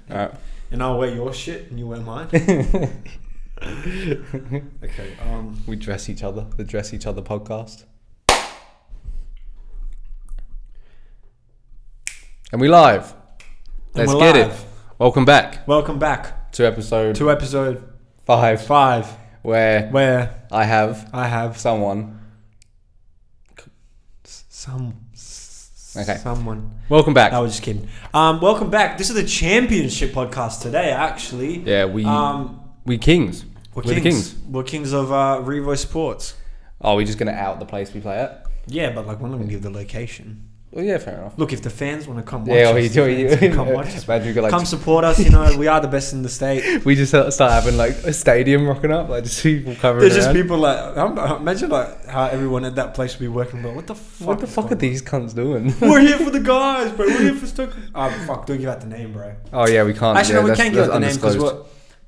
Alright. And I'll wear your shit and you wear mine. Okay. We dress each other. The Dress Each Other podcast. And we live. Let's get it. Welcome back. Welcome back to episode 5. Where I have someone. Someone. Welcome back. I was just kidding. Welcome back. This is the championship podcast today, actually. Yeah, we kings. We're the kings. We're kings of Revo Sports. Oh, we're just going to out the place we play at? Yeah, but like we're not going to give the location. Well, yeah, fair enough. Look, if the fans want to come watch us, come watch us. Come support us. You know, we are the best in the state. We just start having like a stadium rocking up, like just people covering. There's just people like imagine like how everyone at that place would be working. But what the fuck are these cunts doing? We're here for the guys, bro. We're here for Stoke. Oh fuck! Don't give out the name, bro. Oh yeah, we can't. Actually, no, we can't give out the name because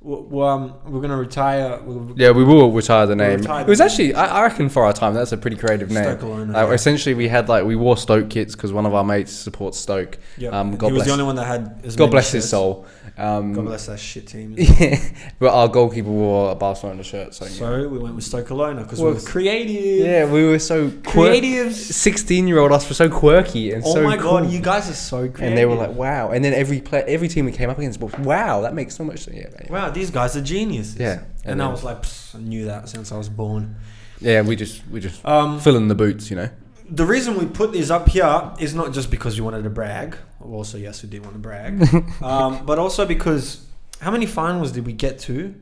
we're gonna retire. Yeah, we will retire the name. It was actually, I reckon, for our time, that's a pretty creative name. Essentially, we wore Stoke kits because one of our mates supports Stoke. Yep. He was the only one that had. God bless his soul. God bless that shit team. Yeah, but our goalkeeper wore a Barcelona shirt. So we went with Stoke Alona because we were creative. Yeah, we were so creative. 16-year-old us were so quirky and so my cool. God, you guys are so creative. And they were like, wow. And then every team we came up against was, wow, that makes so much sense. Yeah, wow, these guys are geniuses. Yeah. And I was like, I knew that since I was born. Yeah, we just fill in the boots, you know. The reason we put this up here is not just because we wanted to brag. Also, yes, we did want to brag. But also because how many finals did we get to?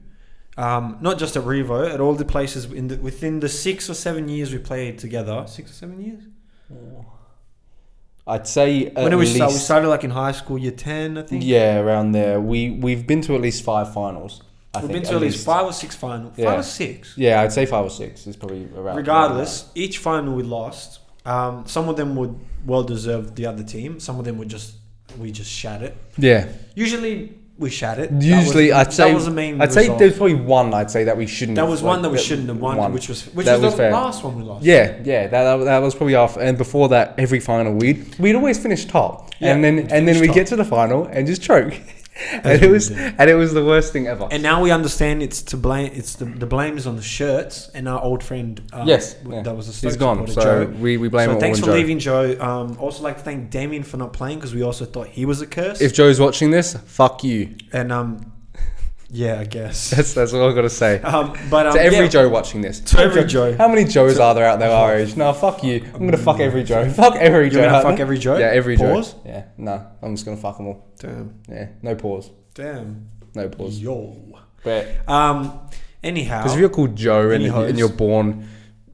Not just at Revo, at all the places within the 6 or 7 years we played together. 6 or 7 years? I'd say when did we start? We started like in high school, year 10, I think. Yeah, around there. We've been to at least 5 finals. We've been to at least 5 or 6 finals. Yeah. 5 or 6? Yeah, I'd say 5 or 6 is probably around. Regardless, each final we lost. Some of them would well deserve the other team. Some of them we just shat it. Yeah. Usually we shat it. I'd say there's probably one I'd say that we shouldn't. That was one that we shouldn't have won, which was the last one we lost. Yeah, that was probably after. And before that, every final we'd always finish top, and then we get to the final and just choke. And it was the worst thing ever. And now we understand it's to blame. It's the blame is on the shirts and our old friend. That was a Stoke he's gone. So Joe. we blame. So it thanks all for on Joe. leaving, Joe. Also like to thank Damien for not playing because we also thought he was a curse. If Joe's watching this, fuck you. And yeah, I guess that's all I got to say. But to every Joe watching this, to every Joe. How many Joes are there out there our age? No, fuck you. I'm gonna fuck every Joe. Fuck every Joe. You're gonna fuck every Joe? Yeah, every pause? Joe. Yeah, no, I'm just gonna fuck them all. Damn. Yeah, no pause. Damn. No pause. Yo. But anyhow, because if you're called Joe and you're born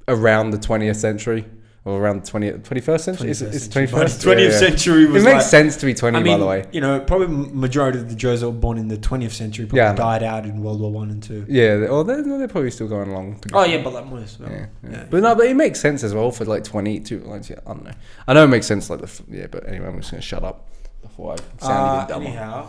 around the 20th century. Or around the 21st century? It's 21st? 20th century was it makes sense to be 20, by the way. You know, probably majority of the Joes that were born in the 20th century probably died out in World War 1 and 2. Yeah, they're probably still going along. Yeah, but like most. Yeah. But it makes sense as well for like 22. Like, I don't know. I know it makes sense. But anyway, I'm just going to shut up before I sound even dumber. Anyhow.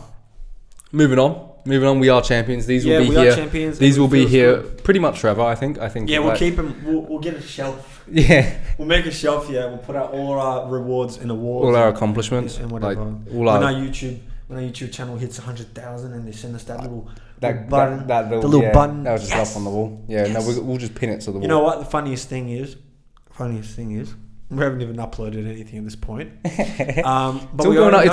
Moving on, we are champions. These will be we here. Are champions. These will be here pretty much forever, I think. Yeah, we'll keep them. We'll get a shelf. Yeah. We'll make a shelf. Yeah, we'll put out all our rewards and awards, all our accomplishments, and whatever. When our YouTube channel hits 100,000, and they send us that little button, button. That was just up on the wall. Yeah, no, we'll just pin it to the wall. You know what? The funniest thing is, we haven't even uploaded anything at this point. But we already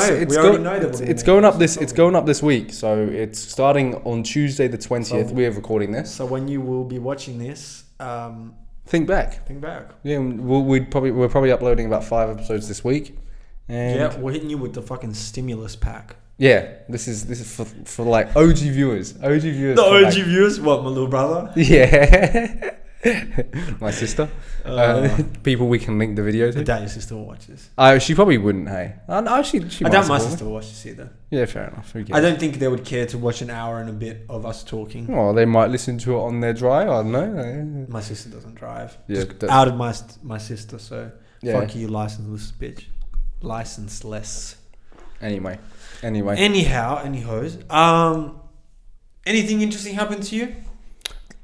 know that it's going up this. It's going up this week. So it's starting on Tuesday the 20th. We are recording this. So when you will be watching this, think back. Yeah, we're probably uploading about 5 episodes this week. And we're hitting you with the fucking stimulus pack. Yeah, this is for like OG viewers. The OG viewers, what, my little brother? Yeah. My sister. People we can link the video to. I doubt your sister will watch this. She probably wouldn't, hey. I doubt my sister will watch this either. Yeah, fair enough. I don't think they would care to watch an hour and a bit of us talking. Well, they might listen to it on their drive. I don't know. My sister doesn't drive. Yeah, just outed my sister, so fuck you, licenseless bitch. Licenseless. Anyway. Anyhow, anyhows. Anything interesting happened to you?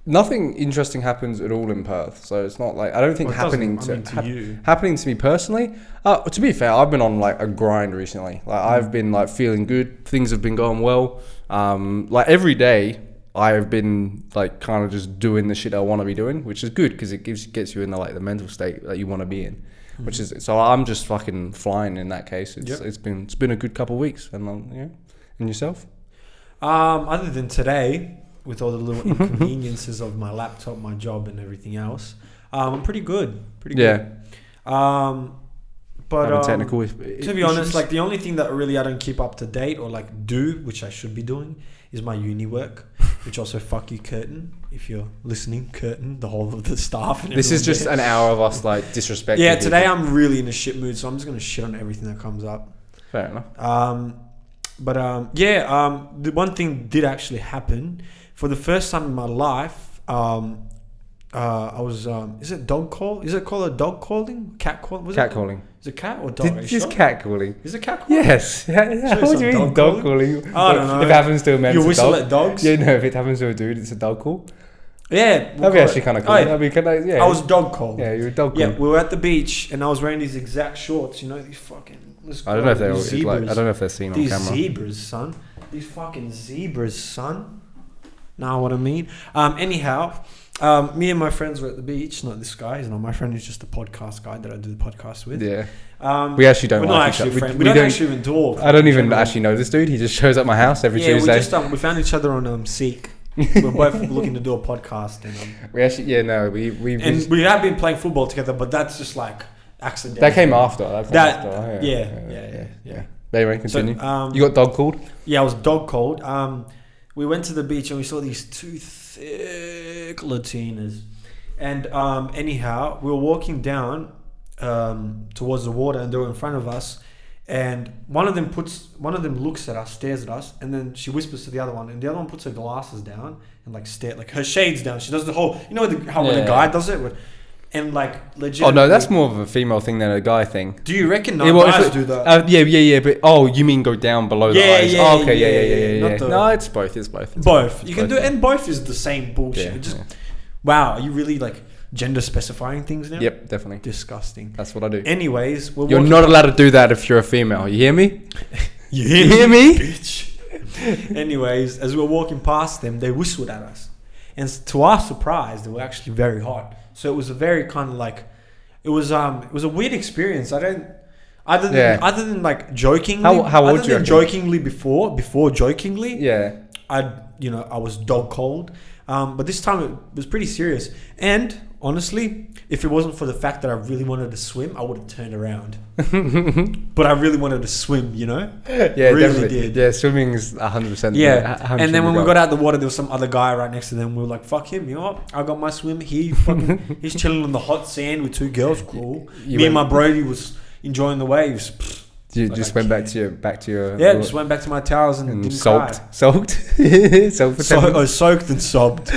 nothing interesting happens at all in Perth. So it's not like, I don't think happening to me personally. To be fair, I've been on like a grind recently. Like I've been like feeling good. Things have been going well. Like every day I've been like kind of just doing the shit I want to be doing, which is good because it gets you in the like the mental state that you want to be in. Which is, so I'm just fucking flying in that case. It's been a good couple of weeks, and and yourself? Other than today, with all the little inconveniences of my laptop, my job, and everything else, I'm pretty good. Good. But technical to be honest, like the only thing that really I don't keep up to date or like do, which I should be doing, is my uni work. Which also, fuck you, Curtin, if you're listening, Curtin, the whole of the staff. And this is just an hour of us like disrespecting. Yeah, today I'm really in a shit mood, so I'm just gonna shit on everything that comes up. Fair enough. The one thing did actually happen. For the first time in my life, I was. Is it dog call? Is it called a dog calling? Cat call? Cat calling. Is it cat or dog? It's cat calling. Is it cat calling? Yes. Yeah. What do you mean dog calling? I don't know. If it happens to a man, you whistle at dogs? Yeah, no. If it happens to a dude, it's a dog call. Yeah. That'd be actually kind of cool. I was dog called. Yeah, you were dog called. Yeah, we were at the beach and I was wearing these exact shorts. You know, these fucking. I don't know if they're like. I don't know if they're seen on camera. These zebras, son. These fucking zebras, son. Know what I mean? Anyhow. Me and my friends were at the beach. Not this guy. He's not my friend. He's just a podcast guy that I do the podcast with. Yeah. We actually don't. We're not actually friends. We don't actually even talk. I don't even actually know this dude. He just shows up at my house every Tuesday. We found each other on Seek. We're both looking to do a podcast. And, we actually we have been playing football together, but that's just like accidental. That came after. Yeah. Anyway, continue. So, you got dog called? Yeah, I was dog called. We went to the beach and we saw these two thick Latinas. And anyhow, we were walking down towards the water and they were in front of us. And one of them looks at us, stares at us, and then she whispers to the other one, and the other one puts her glasses down and like like her shades down. She does the whole, you know, when a guy does it, and like legit. Oh no, that's more of a female thing than a guy thing. Do you reckon guys do that? Yeah. But you mean go down below the eyes? Yeah. Yeah. No, it's both. It's both. You can do it, and both is the same bullshit. Wow, are you really like gender specifying things now? Yep, definitely. Disgusting. That's what I do. Anyways, you're not allowed to do that if you're a female. You hear me? You hear me? Bitch. Anyways, as we were walking past them, they whistled at us. And to our surprise, they were actually very hot. So it was a very kind of like, it was a weird experience. Other than like jokingly. How old you? Jokingly before jokingly. Yeah. I was dog cold. But this time it was pretty serious. And honestly, if it wasn't for the fact that I really wanted to swim, I would have turned around. But I really wanted to swim, you know? Yeah, really definitely. Did. Yeah, swimming is 100%. Yeah. 100% and then when we got out the water, there was some other guy right next to them. We were like, fuck him, you know what? I got my swim. He's chilling on the hot sand with two girls. Cool. Me and my Brody was enjoying the waves. You just went back to your just went back to my towels and didn't soaked soaked and sobbed.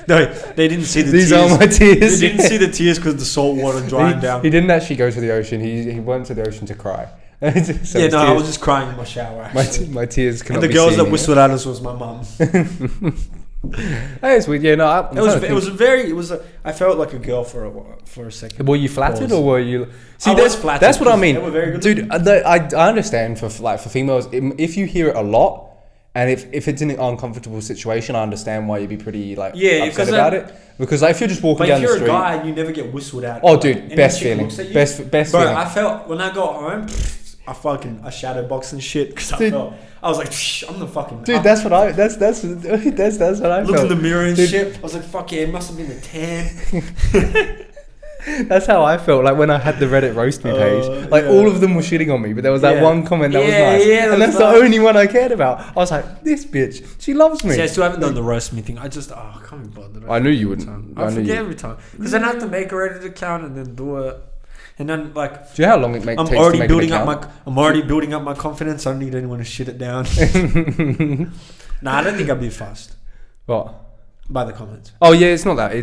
No, they didn't see the tears. These are my tears. They didn't see the tears because the salt water dried down. He didn't actually go to the ocean. He went to the ocean to cry. I was just crying in my shower. Actually. My tears cannot. And the be girls seen that whistled at us was my mum. That is weird. Yeah, no. I felt like a girl for a second. Were you flattered or were you? See, I was flattered. That's what I mean, they were very good, dude. I understand for females, if you hear it a lot, and if it's in an uncomfortable situation, I understand why you'd be pretty upset about it. Because if you're just walking down the street, if you're a guy, you never get whistled at. Oh, dude, best feeling. Best feeling. I felt when I got home, I shadow boxed and shit because I was like, I'm the fucking dude. That's what I. That's what I looked in the mirror and shit. I was like, fuck yeah, it must have been the tan. That's how I felt like when I had the Reddit roast me page. All of them were shitting on me, but there was that one comment that was nice, and that's the only one I cared about. I was like, this bitch, she loves me. See, I still haven't done the roast me thing. I can't be bothered. I knew you wouldn't. I forget every time because then I have to make a Reddit account and then do it. And then, like, do you know how long it takes to make an account? I'm already building up my confidence. I don't need anyone to shit it down. Nah, I don't think I'd be fussed. What? By the comments. Oh yeah, it's not that.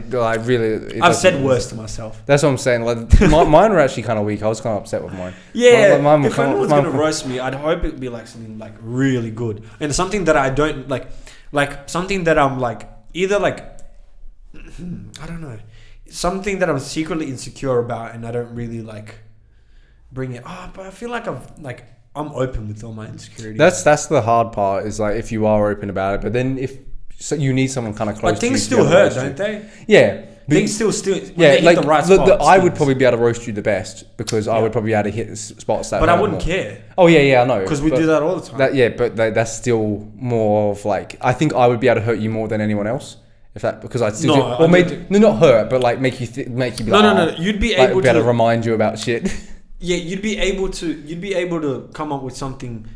I've said worse to myself. That's what I'm saying. Like, mine were actually kind of weak. I was kind of upset with mine. Yeah. If anyone's gonna roast me, I'd hope it'd be like something like really good and something that I don't like something that I'm like either like I don't know, something that I'm secretly insecure about, and I don't really like bring it up. But I feel like I'm open with all my insecurities. That's the hard part, is like if you are open about it, but then so you need someone kind of close. But things still hurt, don't they? Yeah. Things still yeah, like the right spots, I would probably be able to roast you the best, because I would probably be able to hit spots that. But I wouldn't care. Oh yeah, I know. Because we do that all the time. But that's still more of like, I think I would be able to hurt you more than anyone else. If that, because I'd still not hurt, but like make you be like, no. You'd be able to remind you about shit. Yeah, you'd be able to come up with something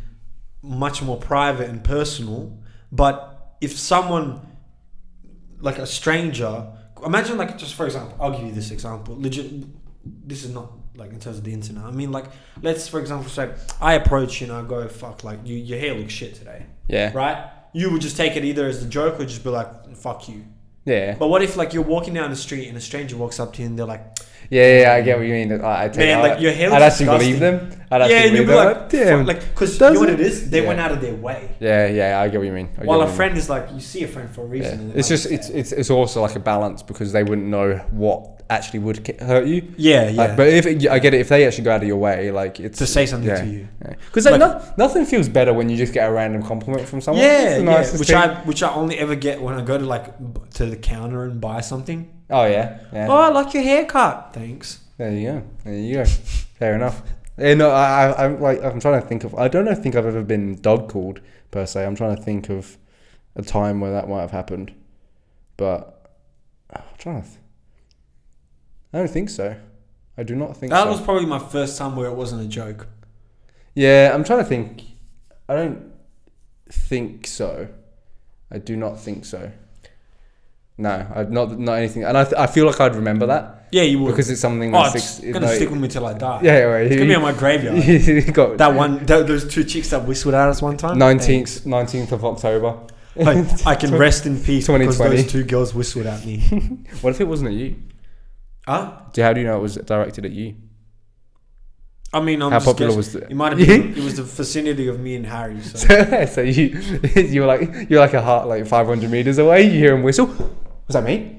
much more private and personal. But if someone, like a stranger, imagine, like, just for example, I'll give you this example. Legit, this is not like in terms of the internet. I mean, like, let's for example say I approach you and I go, fuck, like your hair looks shit today. Yeah. Right? You would just take it either as a joke or just be like, fuck you. Yeah. But what if like you're walking down the street and a stranger walks up to you and they're like, yeah, I get what you mean. Your hair looks I'd actually believe them. And you'd be like, damn. Like, because you know what it is? They went out of their way. Yeah, I get what you mean. While a friend is like, you see a friend for a reason. Yeah. It's just, it's also like a balance, because they wouldn't know what actually would hurt you. Yeah. Like, but I get it, if they actually go out of your way, like, it's to say something to you. Because nothing feels better when you just get a random compliment from someone. Which I only ever get when I go to to the counter and buy something. Oh yeah. Oh, I like your haircut. Thanks. There you go. Fair enough. Yeah, no, I'm trying to think of. I don't think I've ever been dog called per se. I'm trying to think of a time where that might have happened, but I don't think so. I do not think that was probably my first time where it wasn't a joke. Yeah, I'm trying to think. I don't think so. I do not think so. No, not anything, and I feel like I'd remember that. Yeah, you would, because it's something that's gonna stick with me till I die. Yeah, right. It's gonna be on my graveyard. Got those two chicks that whistled at us one time. 19th of October. I can rest in peace because those two girls whistled at me. What if it wasn't at you? Huh? How do you know it was directed at you? I mean, how popular was it? It might have been. It was the vicinity of me and Harry. So you're like a heart, like 500 meters away. You hear him whistle. Was that me?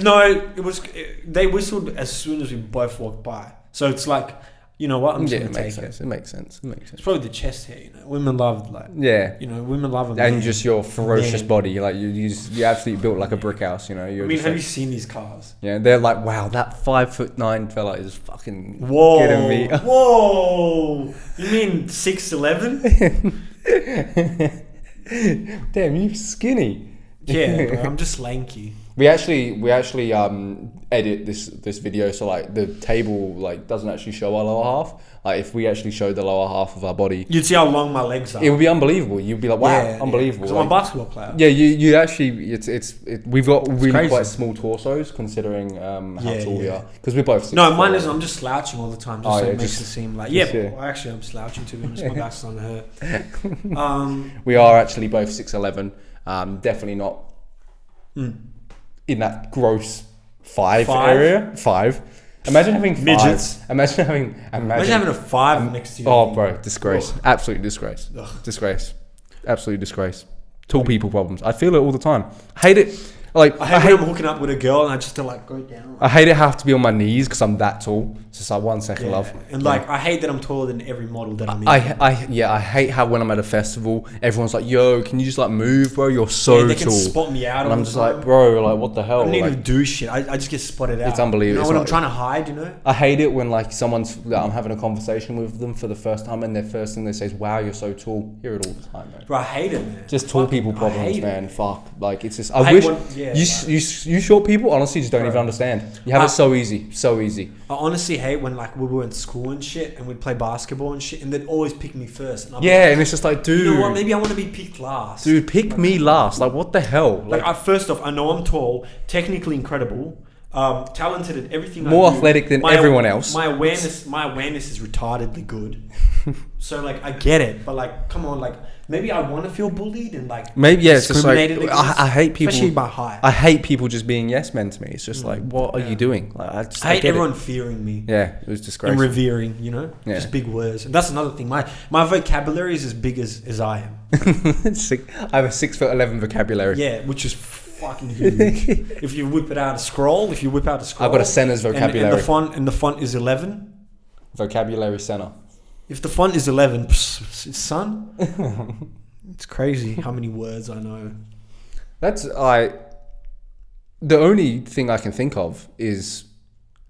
No, it was. They whistled as soon as we both walked by. So it's like, you know what? I'm just gonna take it. It makes sense. It's probably the chest hair. You know, women love women love and just your ferocious body. Like you absolutely built like a brick house. You know. Have you seen these cars? Yeah, they're like, wow, that 5'9" fella is fucking getting me. Whoa! You mean 6'11"? Damn, you skinny. Yeah, bro, I'm just lanky. We actually edit this video, so like the table like doesn't actually show our lower half. Like if we actually showed the lower half of our body, you'd see how long my legs are. It would be unbelievable. You'd be like, wow, unbelievable. Because I'm a basketball player. Yeah, you actually we've got really quite small torsos considering how tall we are, because we're both. Mine isn't. I'm just slouching all the time, so it makes it seem like actually I'm slouching to be honest. My back's starting to hurt. We are actually both 6'11". Definitely not in that gross 5 area. 5. Imagine having 5. Midgets. Imagine having a 5 next to you. Oh, bro, disgrace. Ugh. Absolute disgrace. Ugh. Disgrace. Absolute disgrace. Tall people problems. I feel it all the time. I hate it. Like I hate when I'm hooking up with a girl and I just like go down. I hate it have to be on my knees because I'm that tall. It's just like 1 second, love. And like I hate that I'm taller than every model that I'm in. I hate how when I'm at a festival, everyone's like, "Yo, can you just like move, bro? You're so tall." They can spot me out. And I'm just like, bro, like what the hell? I don't even do shit. I just get spotted out. It's unbelievable. You know, when I'm trying to hide, you know. I hate it when like I'm having a conversation with them for the first time and their first thing they say is, "Wow, you're so tall." I hear it all the time, man. Bro, I hate it, man. Just tall people problems, man. Fuck. Like it's just. I wish you short people honestly just don't even understand. You have it so easy. I honestly hate when like we were in school and shit and we'd play basketball and shit and they'd always pick me first. And and it's just like, dude, you know what? Maybe I want to be picked last. Dude, pick me last. Like what the hell? Like first off, I know I'm tall, technically incredible, talented at everything. More athletic than everyone else. My awareness is retardedly good. So like I get it, but like come on, like maybe I want to feel bullied and like maybe it's just like I hate people, especially by height. I hate people just being yes men to me. It's just like, what are you doing? Like I hate everyone fearing me. Yeah, it was disgraceful. And revering, you know, just big words. And that's another thing. My vocabulary is as big as I am. I have a 6'11" vocabulary. Yeah, which is fucking huge. If you whip out a scroll, I've got a center's vocabulary. And the font is 11. Vocabulary center. If the font is 11, son, it's crazy how many words I know. That's the only thing I can think of is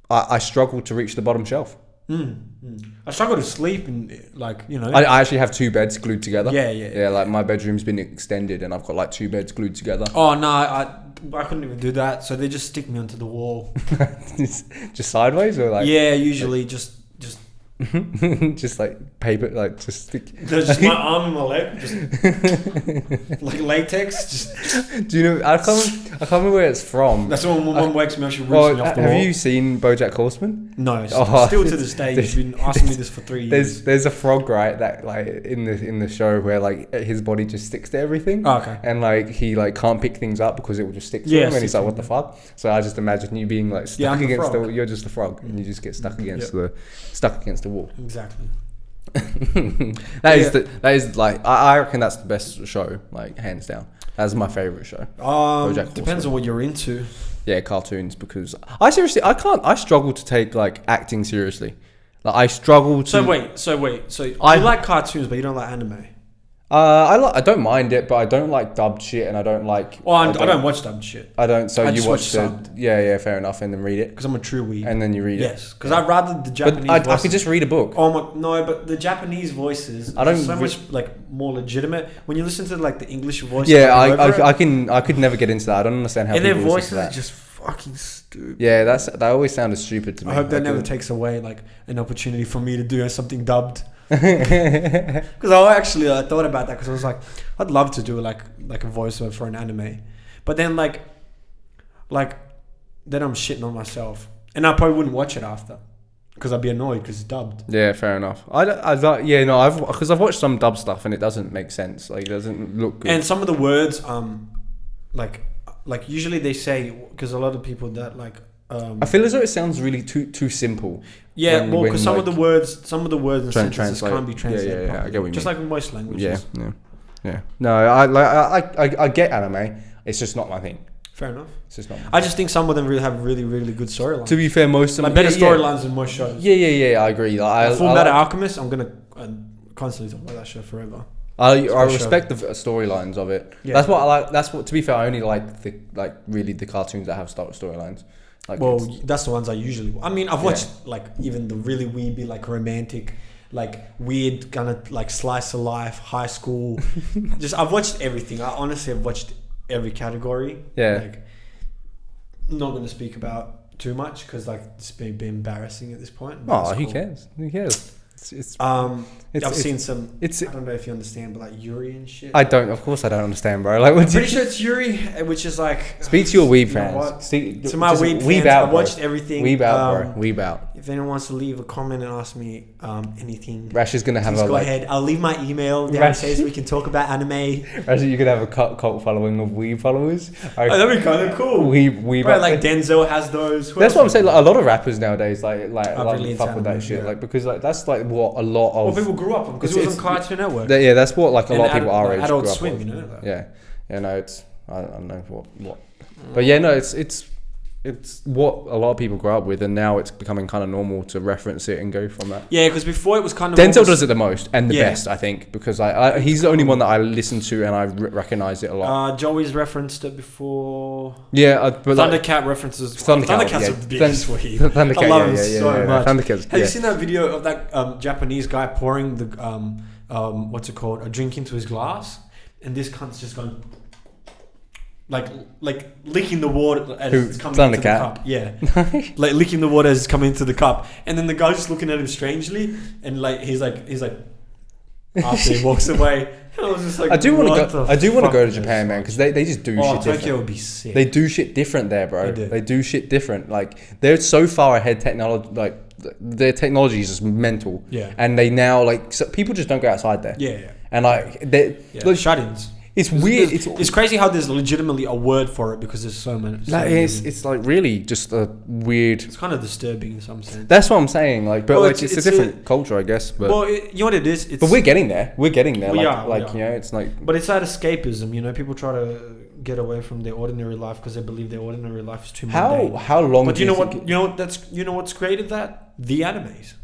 I struggle to reach the bottom shelf. I struggle to sleep and I actually have 2 beds glued together. Yeah. Like my bedroom's been extended and I've got like 2 beds glued together. Oh no, I couldn't even do that. So they just stick me onto the wall. Just sideways or like? Yeah, usually just. Just like paper, like just stick. Just my arm and my leg, just like latex. Just. Do you know? I can't remember where it's from. That's when my mum wakes me up. She roots me off the wall. Have you seen BoJack Horseman? No. Still to this day, you've been asking me this for 3 years. There's a frog, right? That like in the show where like his body just sticks to everything. Oh, okay. And like he like can't pick things up because it will just stick to him, and he's like, what the fuck? So I just imagine you being like stuck against the. You're just a frog, and you just get stuck against the wall. Exactly. That is like I reckon that's the best show, like hands down. That's my favorite show. Depends on what you're into. Yeah, cartoons, because I struggle to take like acting seriously. Like I struggle to. So wait. So you like cartoons, but you don't like anime? I don't mind it, but I don't like dubbed shit, and I don't like. Oh, I don't watch dubbed shit. I don't. So I you just watch the subbed. Yeah, fair enough, and then read it because I'm a true weeb. And then you read it. Yes, because I'd rather the Japanese. But I could just read a book. But the Japanese voices are so much like more legitimate when you listen to like the English voices. Yeah, I could never get into that. I don't understand how. And their people voices listen to are just fucking stupid. Yeah, that always sounded stupid to me. I hope that never takes away like an opportunity for me to do something dubbed. Because I thought about that because I was like, I'd love to do like a voiceover for an anime, but then then I'm shitting on myself, and I probably wouldn't watch it after because I'd be annoyed because it's dubbed. Yeah, fair enough. I've watched some dub stuff and it doesn't make sense. Like it doesn't look good. And some of the words, like usually they say because a lot of people that like. I feel as though it sounds really too simple. Yeah, because some of the words and sentences can't be translated. Yeah, I get what you just mean. like in most languages. Yeah. No, I get anime. It's just not my thing. Fair enough. It's just not. I just think some of them really have really good storylines. To be fair, most of them better storylines than most shows. Yeah. I agree. Full Metal Alchemist. I'm gonna constantly talk about that show forever. I respect the storylines of it. Yeah. That's what I like. That's what. To be fair, I only like the cartoons that have storylines. Like that's the ones I usually. I mean, I've watched like even the really weeby, like romantic, like weird kind of like slice of life, high school. I've watched everything. I honestly have watched every category. Yeah. Like, I'm not going to speak about too much because like it's been embarrassing at this point. Who cares? Who cares? I've seen some. I don't know if you understand, but like Yuri and shit. Of course I don't understand, bro. Like, I'm pretty sure it's Yuri, which is like. Speak to your weeb fans. To my weeb fans, I watched everything. Weeb out, bro. Weeb out. If anyone wants to leave a comment and ask me anything, Rash is gonna have go ahead. I'll leave my email downstairs. We can talk about anime. Rash, you could have a cult following of weeb followers. That'd be kind of cool. Weeb. Right, like Denzel has those. That's what I'm saying. Like a lot of rappers nowadays, like really fuck with that shit. Like because like that's like what a lot of. Well, people grew up on because it was on Cartoon Network. That's what like a lot of people our age grew Adult up Swim, with. you know. Yeah, no, it's I don't know what, but yeah, no, it's what a lot of people grow up with, and now it's becoming kind of normal to reference it and go from that. Yeah, because before it was kind of Denzel does it the most and the best, I think, because he's the only one that I listen to and I recognize it a lot. Joey's referenced it before. Yeah, but Thundercat references. Thundercat's a big sweep. Thundercat, I love him so much. Thundercat. Have you seen that video of that Japanese guy pouring the what's it called, a drink into his glass, and this cunt's just going. Like licking the water as it's coming into the cup. Yeah. Like licking the water as it's coming into the cup. And then the guy's just looking at him strangely and like he's like after he walks away. And I was just like, I do want to go to Japan, man, because they just do shit different. Tokyo would be sick. They do shit different there, bro. They do shit different. Like they're so far ahead technology, like their technology is just mental. Yeah. And they now people just don't go outside there. Yeah. And like like shut-ins. It's weird. It's crazy how there's legitimately a word for it because there's so many. It's like really just a weird. It's kind of disturbing in some sense. That's what I'm saying. Like, but it's a different culture, I guess. But you know what it is. But we're getting there. We're getting there. We like, are. You know, it's like. But it's that escapism. You know, people try to get away from their ordinary life because they believe their ordinary life is too mundane. How long? But you know what's created that? The animes.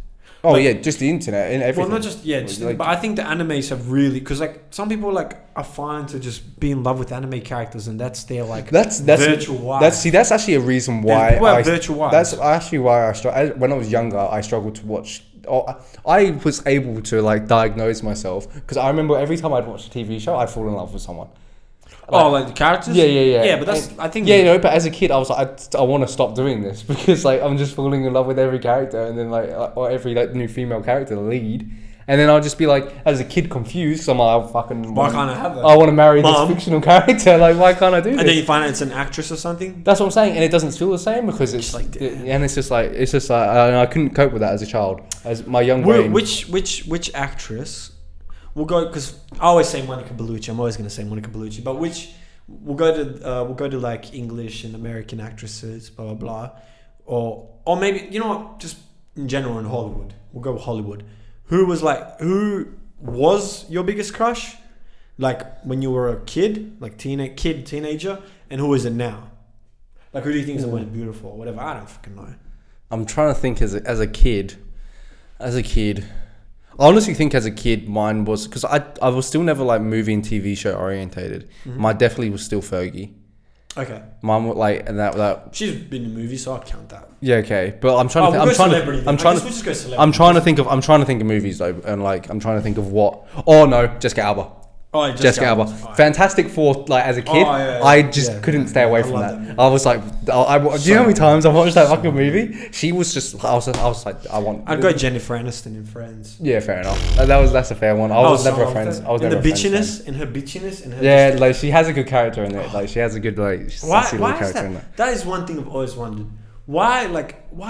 Oh yeah, just the internet and everything. Well, not just but I think the animes have really, because like some people like are fine to just be in love with anime characters, and that's their like virtual wife. That's actually a reason why virtual wives. That's actually why when I was younger, I struggled to watch. I was able to like diagnose myself because I remember every time I'd watch a TV show, I'd fall in love with someone. Like the characters? Yeah. Yeah, but that's, I think... Yeah, but as a kid, I was like, I want to stop doing this because, like, I'm just falling in love with every character and then, like, or every, like, new female character, the lead. And then I'll just be, like, as a kid, confused. So I'm like, why can't I have that? I want to marry this fictional character. Like, why can't I do this? And then you find out it's an actress or something? That's what I'm saying. And it doesn't feel the same because it's like... And it's just like... I couldn't cope with that as a child. As my young brain... Which actress... We'll go, because I always say Monica Bellucci. I'm always going to say Monica Bellucci. But we'll go to like English and American actresses, blah blah blah, or maybe, you know what, just in general in Hollywood. We'll go Hollywood. Who was your biggest crush, like when you were a kid, like teenager, and who is it now? Like who do you think is the most beautiful or whatever? I don't fucking know. I'm trying to think as a kid. I honestly think as a kid, mine was... Because I was still never, like, movie and TV show orientated. Mm-hmm. Mine definitely was still Fergie. Okay. Mine was, like... and that. She's been in movies, so I'll count that. Yeah, okay. But I'm trying to think of movies, though. And, like, I'm trying to think of what... Oh, no. Jessica Alba. Oh, Jessica Alba. Right. Fantastic Four, like, as a kid, I just couldn't stay away from that. I was like, do you know how many times I've watched that fucking movie? She was just, I was like, I'd go Jennifer Aniston in Friends. Yeah, fair enough. That's a fair one. I was never a Friends. I was never a Friends fan. In her bitchiness. Yeah, like, she has a good character in it. Like, she has a good, like, why character is that? in it. That is one thing I've always wondered. Why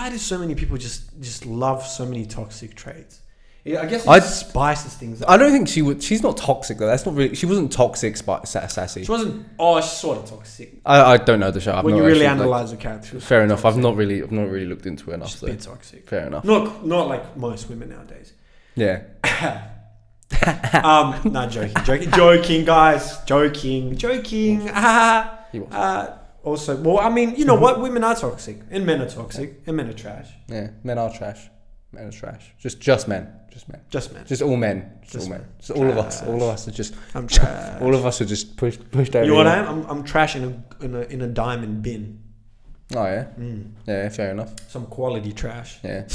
do so many people just love so many toxic traits? Yeah, I guess it spices things up. I don't think she's not toxic though. That's not really. She wasn't toxic, sassy. She wasn't. Oh, she's sort of toxic. I don't know the show. When you really analyze the character. Fair enough. I've not really looked into it enough. She's a bit toxic. Fair enough. Not like most women nowadays. Yeah. Joking, guys. Joking. Also, well, I mean, you know what? Women are toxic, and men are toxic, and men are trash. Yeah, men are trash. Men are trash. Just men. Just all men. Just all men. So all of us are just. I'm trash. All of us are just pushed over. You know what I am? I'm trash in a diamond bin. Oh yeah. Yeah, fair enough. Some quality trash. Yeah.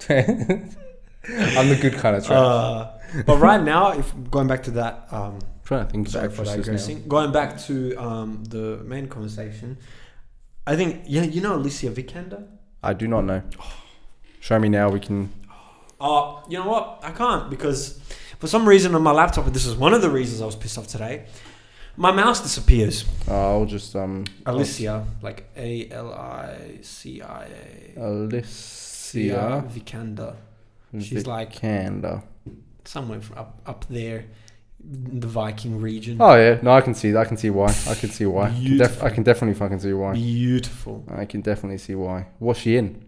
I'm the good kind of trash. But right now, if going back to that, trying to think about digressing. Going back to the main conversation, I think you know Alicia Vikander. I do not know. Show me now. We can. You know what? I can't, because for some reason on my laptop, and this is one of the reasons I was pissed off today, my mouse disappears. I'll just Alicia, like Alicia. Alicia Vikander. She's like somewhere up there in the Viking region. Oh yeah, no, I can see that. I can see why. I can definitely fucking see why. Beautiful. I can definitely see why. What's she in?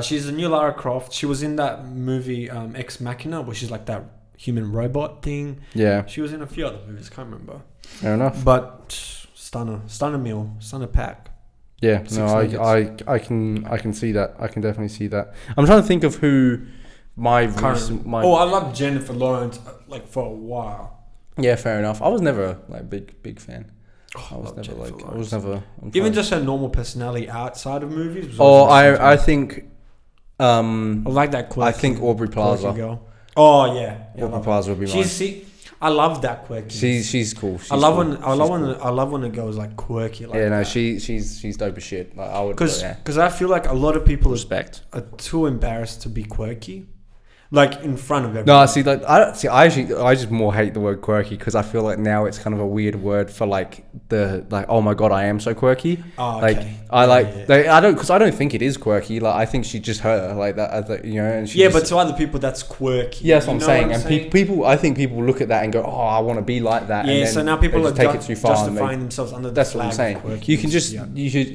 She's the new Lara Croft. She was in that movie Ex Machina, where she's like that human robot thing. Yeah. She was in a few other movies. Can't remember. Fair enough. But stunner pack. Yeah. No, I can see that. I can definitely see that. I'm trying to think of who I love Jennifer Lawrence like for a while. Yeah, fair enough. I was never like big fan. I was never. Even just her normal personality outside of movies. I think. I like that quirky. I think Aubrey Plaza. Girl. Oh yeah, Aubrey Plaza would be mine. I love that quirky. She's cool. I love when a girl's like quirky. Like that. She's dope as shit. Like, I would. Because I feel like a lot of people are too embarrassed to be quirky. Like in front of everyone. No, I just more hate the word quirky because I feel like now it's kind of a weird word for like oh my god, I am so quirky. Oh, okay. Like I don't think it is quirky. Like I think she's just her like that, you know. And but to other people that's quirky. Yeah, that's what I'm saying. And people, I think people look at that and go, oh, I want to be like that. Yeah, and then so now people are take it too far justifying themselves under the that's flag. That's what I'm saying. Quirky. You can just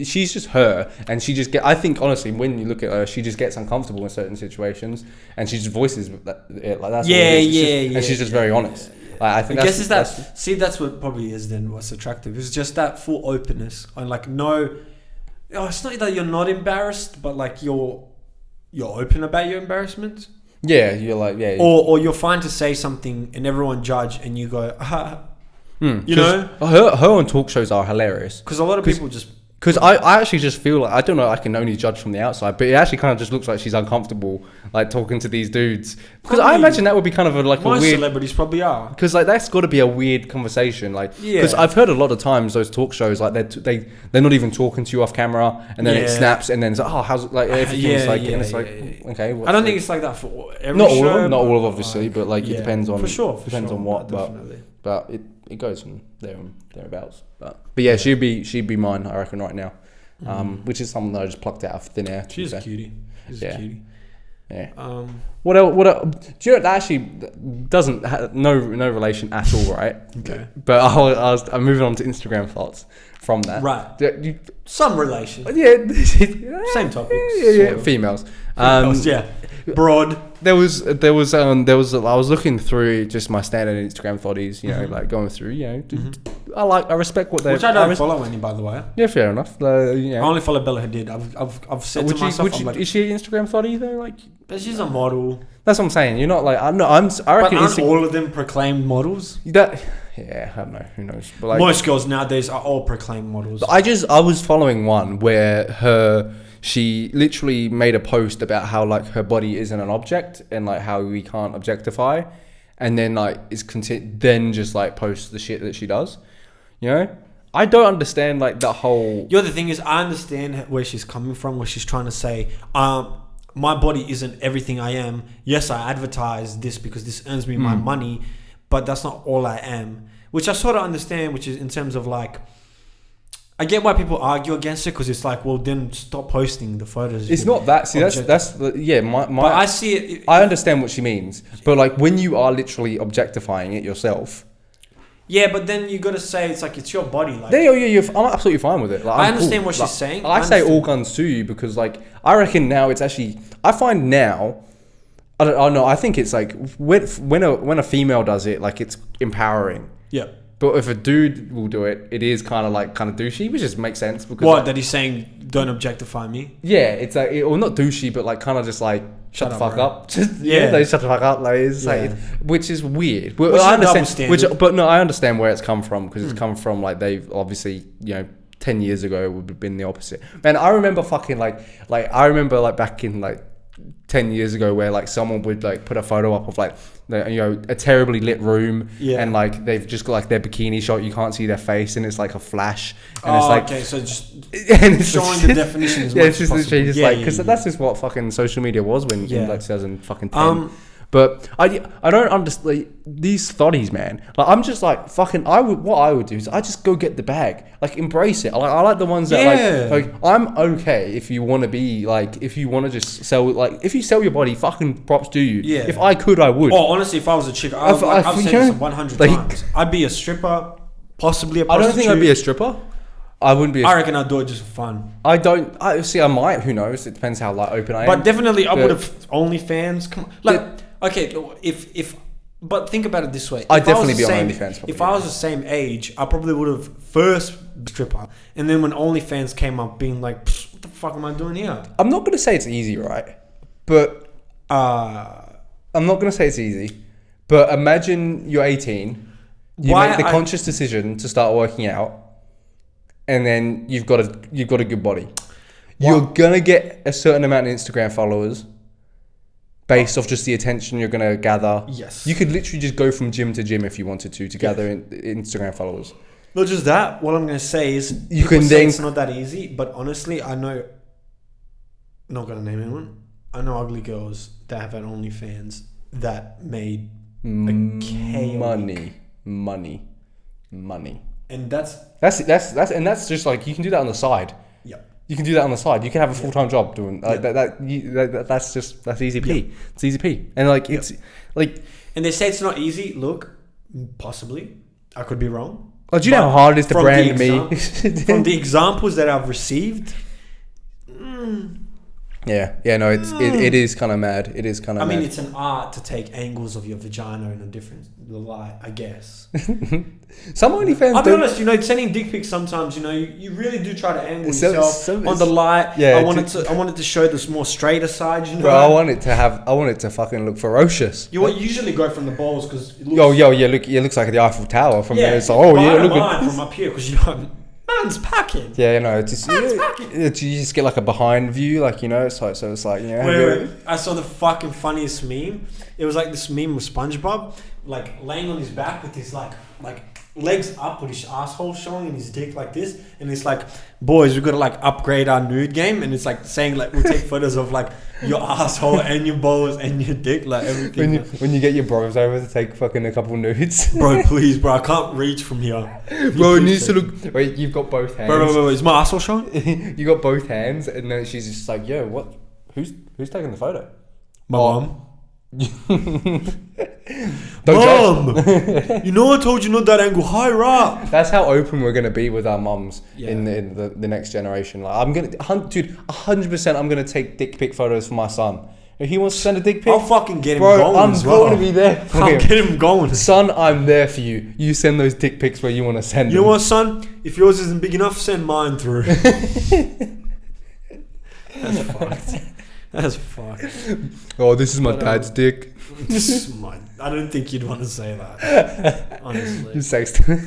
she's just her, and she just I think honestly when you look at her, she just gets uncomfortable in certain situations, and she just voices that like that's and she's just very honest. Like, I think I guess is that. See, that's what probably is then what's attractive. It's just that full openness and like no. Oh, it's not that you're not embarrassed, but like you're open about your embarrassment. Yeah, you're like Or you're fine to say something and everyone judge and you go, you know. Her on talk shows are hilarious Because a lot of people just. Because I actually just feel like, I don't know, I can only judge from the outside, but it actually kind of just looks like she's uncomfortable, like talking to these dudes. Because I imagine that would be kind of a weird... celebrities probably are. Because like that's got to be a weird conversation, like because I've heard a lot of times those talk shows like they're not even talking to you off camera, and then it snaps, and then it's like, oh, how's it, like everything's and it's like okay. I don't think it's like that for every not show. All of them, not all of obviously, but like it depends on depends on what, but it goes from there and thereabouts. But yeah, she'd be mine, I reckon, right now. Which is something that I just plucked out of thin air. She's a cutie. She's a cutie. Yeah. What else? Do you know that actually doesn't no relation at all, right? Okay. But I'm moving on to Instagram thoughts from that. Right. Some relation. Yeah. Same topics. Yeah. Females. Broad. There was I was looking through just my standard Instagram thotties, you know, like going through, you know, I respect what they. Which I don't follow any, by the way. Yeah, fair enough. You know. I only follow Bella Hadid. I've said to myself, is she an Instagram thottie though? Like, but she's a model. That's what I'm saying. You're not like I reckon. But aren't all of them proclaimed models? Yeah, I don't know. Who knows? But like, most girls nowadays are all proclaimed models. I was following one where she literally made a post about how like her body isn't an object and like how we can't objectify, and then like then just like posts the shit that she does. You know, I don't understand like the whole. The thing is, I understand where she's coming from. Where she's trying to say, my body isn't everything I am. Yes, I advertise this because this earns me my money, but that's not all I am. Which I sort of understand. Which is in terms of like. I get why people argue against it because it's like, well, then stop posting the photos. It's not that. See, that's my. But I see it. I understand what she means, but like when you are literally objectifying it yourself. Yeah, but then you got to say it's like it's your body. Like, I'm absolutely fine with it. Like, I understand what she's saying. I say all guns to you because like I reckon now it's actually. I find now. I don't know. I think it's like when a female does it, like it's empowering. Yeah. But if a dude will do it, it is kind of douchey, which just makes sense because that he's saying don't objectify me. Yeah, it's like or not douchey, but like kind of just like shut the fuck up. Just shut the fuck up. Like it's like which is weird. But I understand. I understand where it's come from because it's come from like they've obviously 10 years ago it would have been the opposite. Man, I remember fucking like I remember like back in like 10 years ago where like someone would like put a photo up of like a terribly lit room and like they've just got like their bikini shot, you can't see their face and it's like a flash and it's like okay, so just and it's showing the definition as much as possible. It's just like because that's just what fucking social media was when in like 2010. But I don't understand like, these thotties, man. Like I'm just like fucking. What I would do is I just go get the bag, like embrace it. I like the ones that like I'm okay if you want to be like if you want to just sell like if you sell your body, fucking props to you. Yeah. If I could, I would. Oh, honestly, if I was a chick, I've said this 100 times. I'd be a stripper, possibly a prostitute. I don't think I'd be a stripper. I wouldn't be. I reckon I'd do it just for fun. I don't. I see. I might. Who knows? It depends how like open I am. But definitely, I would have OnlyFans. Come on, like. Okay, but think about it this way. I'd definitely be on OnlyFans. If I was the same age, I probably would have first stripper, and then when OnlyFans came up, being like, "What the fuck am I doing here?" I'm not gonna say it's easy, right? But I'm not gonna say it's easy. But imagine you're 18, you make the conscious decision to start working out, and then you've got a good body. You're gonna get a certain amount of Instagram followers. Based off just the attention you're going to gather. Yes. You could literally just go from gym to gym if you wanted to gather Instagram followers. Not just that. What I'm going to say is you can then... it's not that easy. But honestly, I know... Not going to name anyone. I know ugly girls that have had OnlyFans that made money. And that's just like... You can do that on the side. Yeah. You can do that on the side. You can have a full-time job doing that's easy P. Yeah. It's easy P. And like it's like and they say it's not easy. Look, possibly I could be wrong. Oh, do you know how hard it is to brand me? From the examples that I've received, Yeah. No, it is kind of mad. It is kind of. I mean, it's an art to take angles of your vagina in a different light, I guess. Some OnlyFans. I'll be honest. Sending dick pics sometimes. You really do try to angle yourself on the light. Yeah. I wanted to show this more straighter side. Bro, I want it to fucking look ferocious. You usually go from the balls because. It looks like the Eiffel Tower from there. It's like, look at from up here because man's packing. Yeah, it's just you just get like a behind view, like so it's like Wait. I saw the fucking funniest meme. It was like this meme with SpongeBob, like laying on his back with his like legs up with his asshole showing and his dick like this, and it's like, boys, we've got to like upgrade our nude game, and it's like saying like we'll take photos of like your asshole and your balls and your dick, like everything. When you get your bros over to take fucking a couple nudes. Bro, please, bro, I can't reach from here. Bro, it needs to look. Wait, you've got both hands. Bro, is my asshole showing? You got both hands, and then she's just like, yo, what? Who's taking the photo? My mom. Mom, I told you not that angle. Higher up. That's how open we're gonna be with our mums in the next generation. Like, I'm gonna, dude, 100%. I'm gonna take dick pic photos for my son. If he wants to send a dick pic, I'll fucking get him going. I'm going to be there. I'll get him going. Son, I'm there for you. You send those dick pics where you want to send them. You know what, son? If yours isn't big enough, send mine through. That's fucked. That's fucked. Oh, this is my dad's dick. This is mine. I don't think you'd want to say that. Honestly. You sexting.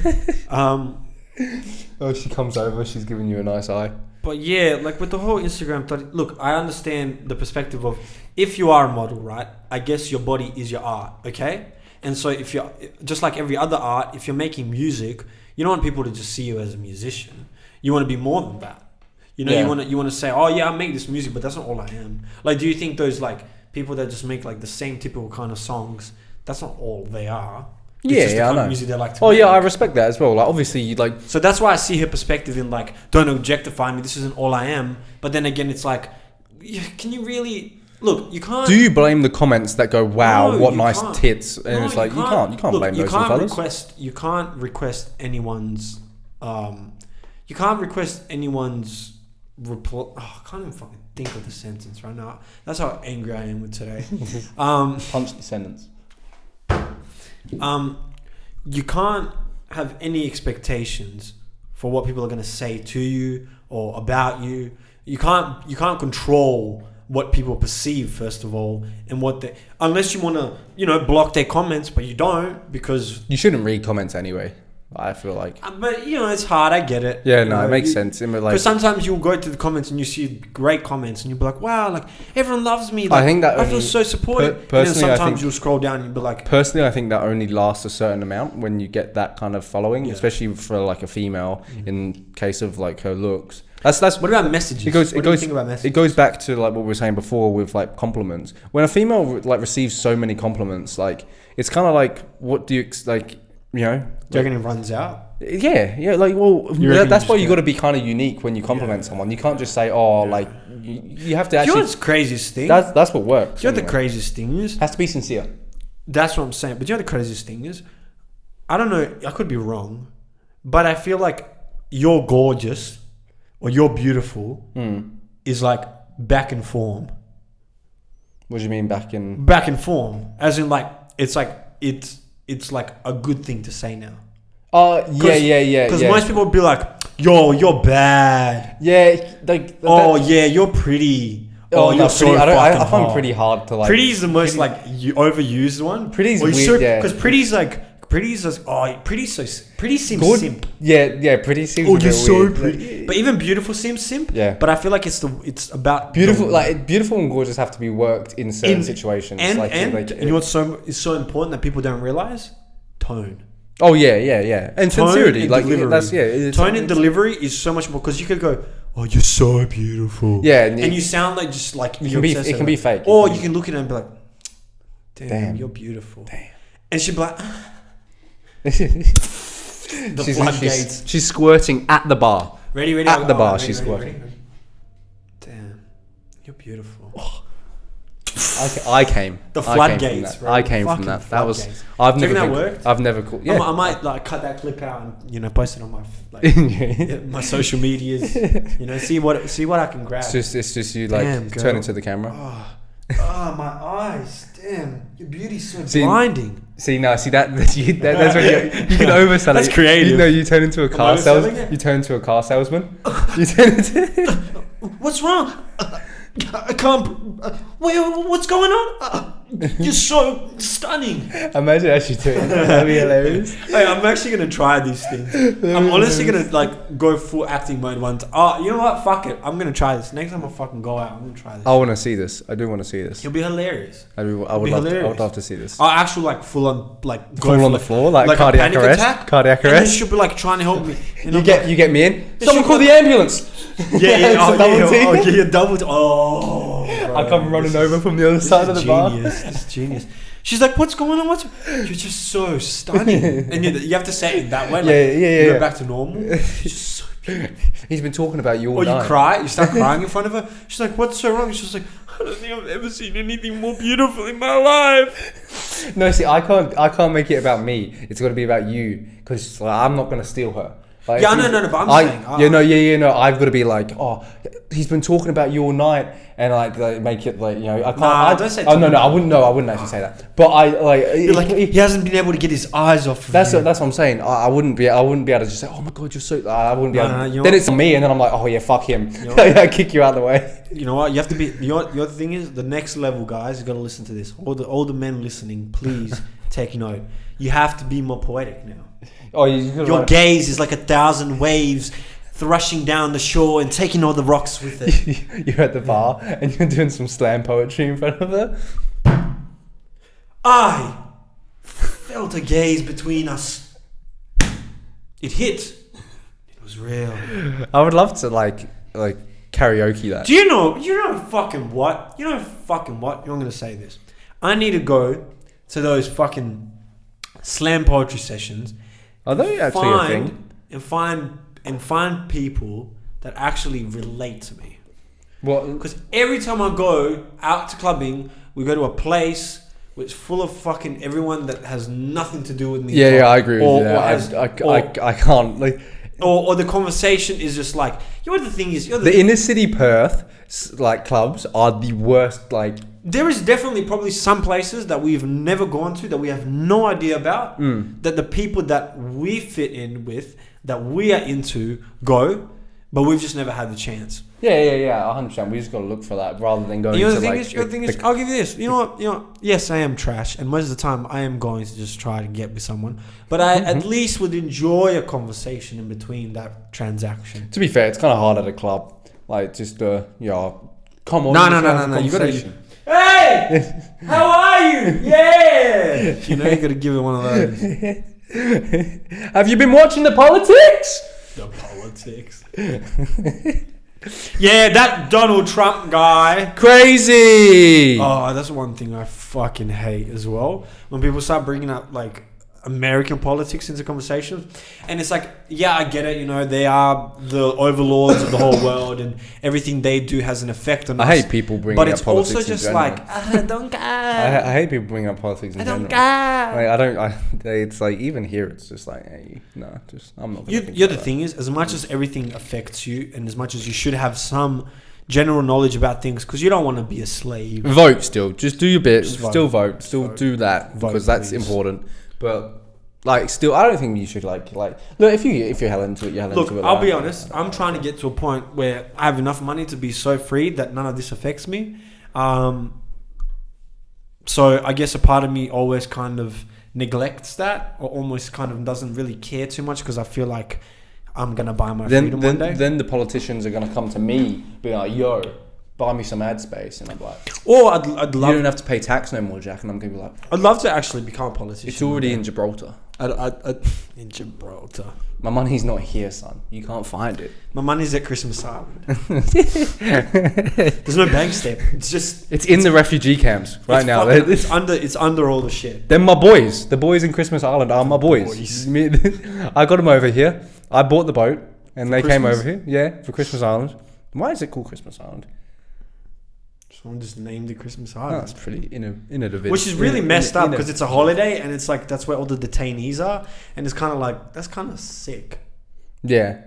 Oh, she comes over. She's giving you a nice eye. But yeah, like with the whole Instagram thing, look, I understand the perspective of if you are a model, right? I guess your body is your art, okay? And so if you're just like every other art, if you're making music, you don't want people to just see you as a musician. You want to be more than that. You want to say, oh yeah, I make this music, but that's not all I am. Like, do you think those like people that just make like the same typical kind of songs, that's not all they are? It's just the kind of music they like to make. Yeah, I respect that as well. Like, obviously, you like. So that's why I see her perspective in like, don't objectify me. This isn't all I am. But then again, it's like, can you really look? You can't. Do you blame the comments that go, "Wow, what nice tits"? And it's like you can't blame those fellas. You can't request anyone's. You can't request anyone's. I can't even fucking think of the sentence right now. That's how angry I am with today. Punch the sentence. You can't have any expectations for what people are going to say to you or about you. You can't control what people perceive, first of all, and what they, unless you want to, block their comments, but you don't, because you shouldn't read comments anyway. I feel like, but it's hard. I get it. Yeah, no, it makes sense. Because sometimes you'll go to the comments and you see great comments and you'll be like, "Wow, like everyone loves me." Like, I feel so supported. Personally, and then sometimes you'll scroll down and you'll be like, personally, I think that only lasts a certain amount when you get that kind of following, especially for like a female. In case of like her looks. That's. What about messages? What do you think about messages? It goes back to like what we were saying before with like compliments. When a female like receives so many compliments, like it's kind of like, what do you like? Do you reckon it runs out? Yeah. Like, well, that's why you got to be kind of unique when you compliment someone. You can't just say, like, you have to actually. You know what's the craziest thing? That's what works. Do you know the craziest thing is? Has to be sincere. That's what I'm saying. But do you know the craziest thing is? I don't know. I could be wrong, but I feel like you're gorgeous or you're beautiful is like back in form. What do you mean back in? Back in form, as in like it's like a good thing to say now. Yeah. Because most people would be like, "Yo, you're bad." Yeah, like. Yeah, you're pretty. Oh, you're so fucking I find pretty hard to like. Pretty is the most like overused one. Pretty's weird, because pretty seems good. simp. Yeah, pretty seems. Oh, you're so pretty. But even beautiful seems simp. Yeah. But I feel like it's about beautiful. Like beautiful and gorgeous have to be worked in certain situations. And you know what's so important that people don't realize? Tone. Oh yeah, and tone sincerity. And like delivery. Tone and delivery is so much more, because you could go, "Oh, you're so beautiful." Yeah, and you sound like just like it can be fake. Or you can look at it and be like, "Damn, you're beautiful." Damn. And she'd be like. She's squirting at the bar. Ready. At the bar, she's squirting. Ready. Damn, you're beautiful. I came. The floodgates, bro. I came from that. That was. I've never. That worked? I've never called. Yeah. I might like cut that clip out and post it on my my social medias. See what I can grab. It's just you like turn into the camera. Oh, my eyes! Damn, your beauty's so blinding. That's when you can oversell it. That's creative. You turn into a car salesman. You turn into a car salesman. You turn into. What's wrong? I can't. What's going on? You're so stunning. Imagine actually doing that. That'd be hilarious. Hey, I'm actually gonna try these things. I'm honestly gonna go full acting mode once. Oh, you know what? Fuck it. I'm gonna try this. Next time I fucking go out, I'm gonna try this. I want to see this. I do want to see this. It'll be hilarious. I would love to see this. I'll actually full on fall on the floor like cardiac arrest. Cardiac arrest. And she'll be like trying to help me. You get me in. Someone call the ambulance. Double T. Oh, bro. I come running over from the other side of the bar. This is genius. She's like, "What's going on? You're just so stunning." And you have to say it that way. You go back to normal. She's just so beautiful. He's been talking about you all night. Or you cry. You start crying in front of her. She's like, "What's so wrong?" She's like, "I don't think I've ever seen anything more beautiful in my life." No, see, I can't make it about me. It's got to be about you because I'm not going to steal her. Like, no, but I'm saying... I've got to be like, oh, he's been talking about you all night, and like make it like, I can't... don't say... I wouldn't actually say that. But he hasn't been able to get his eyes off of That's what I'm saying. I wouldn't be able to just say, oh my God, you're so... I wouldn't be able to... Then it's me, and then I'm like, oh yeah, fuck him. I kick you out of the way. You know what? You have to be... Your thing is, the next level, guys, you got to listen to this. All the men listening, please take note. You have to be more poetic now. Oh, your gaze is like 1,000 waves thrashing down the shore and taking all the rocks with it. You're at the bar and you're doing some slam poetry in front of her. I felt a gaze between us. It hit. It was real. I would love to like karaoke that. Do you know fucking what? You know fucking what? I'm gonna say this. I need to go to those fucking slam poetry sessions. Are they actually a thing? And find people that actually relate to me. Well, because every time I go out to clubbing, we go to a place which is full of fucking everyone that has nothing to do with me. Yeah, I agree with you. I can't like. Or the conversation is just like, the thing is, the inner city Perth like clubs are the worst. Like, there is definitely probably some places that we've never gone to that we have no idea about. That the people that we fit in with, that we are into, go, but we've just never had the chance. Yeah, 100%. We just got to look for that rather than going. The thing is, I'll give you this. You know what? Yes, I am trash, and most of the time I am going to just try to get with someone. But I at least would enjoy a conversation in between that transaction. To be fair, it's kind of hard at a club. Like, just come on. No. You got to. Hey, how are you? Yeah. You got to give it one of those. Have you been watching the politics? The politics. Yeah, that Donald Trump guy. Crazy. Oh, that's one thing I fucking hate as well. When people start bringing up like American politics into conversations, and it's like, yeah, I get it. They are the overlords of the whole world, and everything they do has an effect on us. I hate people bringing up politics. But it's also just like, I don't care. I hate people bringing up politics in general. I don't care. It's like, even here, it's just like, hey, no, just I'm not. The thing is, as much as everything affects you, and as much as you should have some general knowledge about things, because you don't want to be a slave. Vote still. Just do your bit. Still vote. Still do that, because that's important. But still, I don't think you should like. Look, if you're hell into it, you're hell into it. Look, I'll be honest. I'm trying to get to a point where I have enough money to be so free that none of this affects me. So I guess a part of me always kind of neglects that, or almost kind of doesn't really care too much, because I feel like I'm gonna buy my freedom one day. Then the politicians are gonna come to me, be like, "Yo, buy me some ad space," and I'm like, or I'd love. You don't have to pay tax no more, Jack. And I'm gonna be like, I'd love to actually become a politician. It's already in Gibraltar. In Gibraltar. My money's not here, son. You can't find it. My money's at Christmas Island. There's no bank step. It's in the refugee camps right now. It's under all the shit. They're my boys. The boys in Christmas Island are my boys. I got them over here. I bought the boat, and they came over here. Yeah, for Christmas Island. Why is it called Christmas Island? Someone just named it Christmas Oh, Island. that's pretty innovative. Which is really messed up because it's a holiday and it's like that's where all the detainees are, and it's kind of like that's kind of sick. Yeah.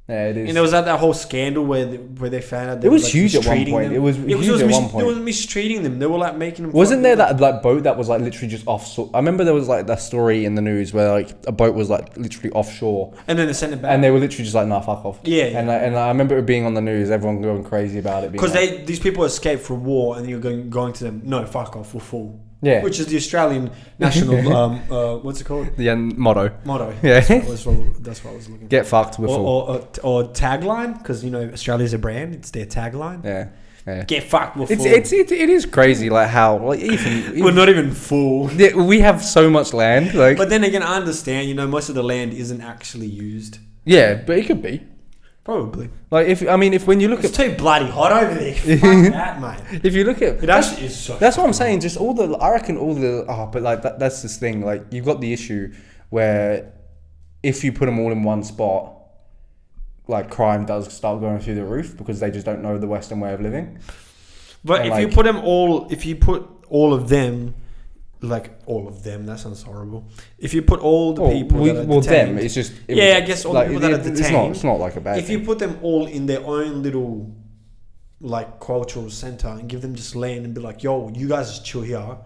Yeah, it is. And there was that whole scandal where they found out they it was were, like, huge at one mistreating point. them. It was huge at one point. They were mistreating them. They were like making them. Wasn't there that like boat that was like literally just offshore? I remember there was like that story in the news where like a boat was like literally offshore, and then they sent it back, and they were literally just like, nah, fuck off. Yeah. And I remember it being on the news, everyone going crazy about it because these people escaped from war, and you're going to them. No, fuck off, we're full. Yeah. Which is the Australian national what's it called? The motto. Yeah. That's what I was looking for. Get fucked, we're full. Or tagline, because Australia's a brand. It's their tagline. Yeah. Get fucked, we're full. It is crazy like how like even we're not even full. Yeah, we have so much land. Like, but then again, I understand. Most of the land isn't actually used. Yeah, but it could be. Probably. Like if when you look it's too bloody hot over there. Fuck that, mate. If you look at it, actually is so. That's what I'm saying. Just but like that's this thing. Like you've got the issue where if you put them all in one spot, like crime does start going through the roof because they just don't know the Western way of living. But and if you put all of them. Like all of them, that sounds horrible. If you put all the people that are detained, it's just I guess all the people that are detained. It's not like a bad. If you put them all in their own little, like cultural center and give them just land and be like, "Yo, you guys just chill here,"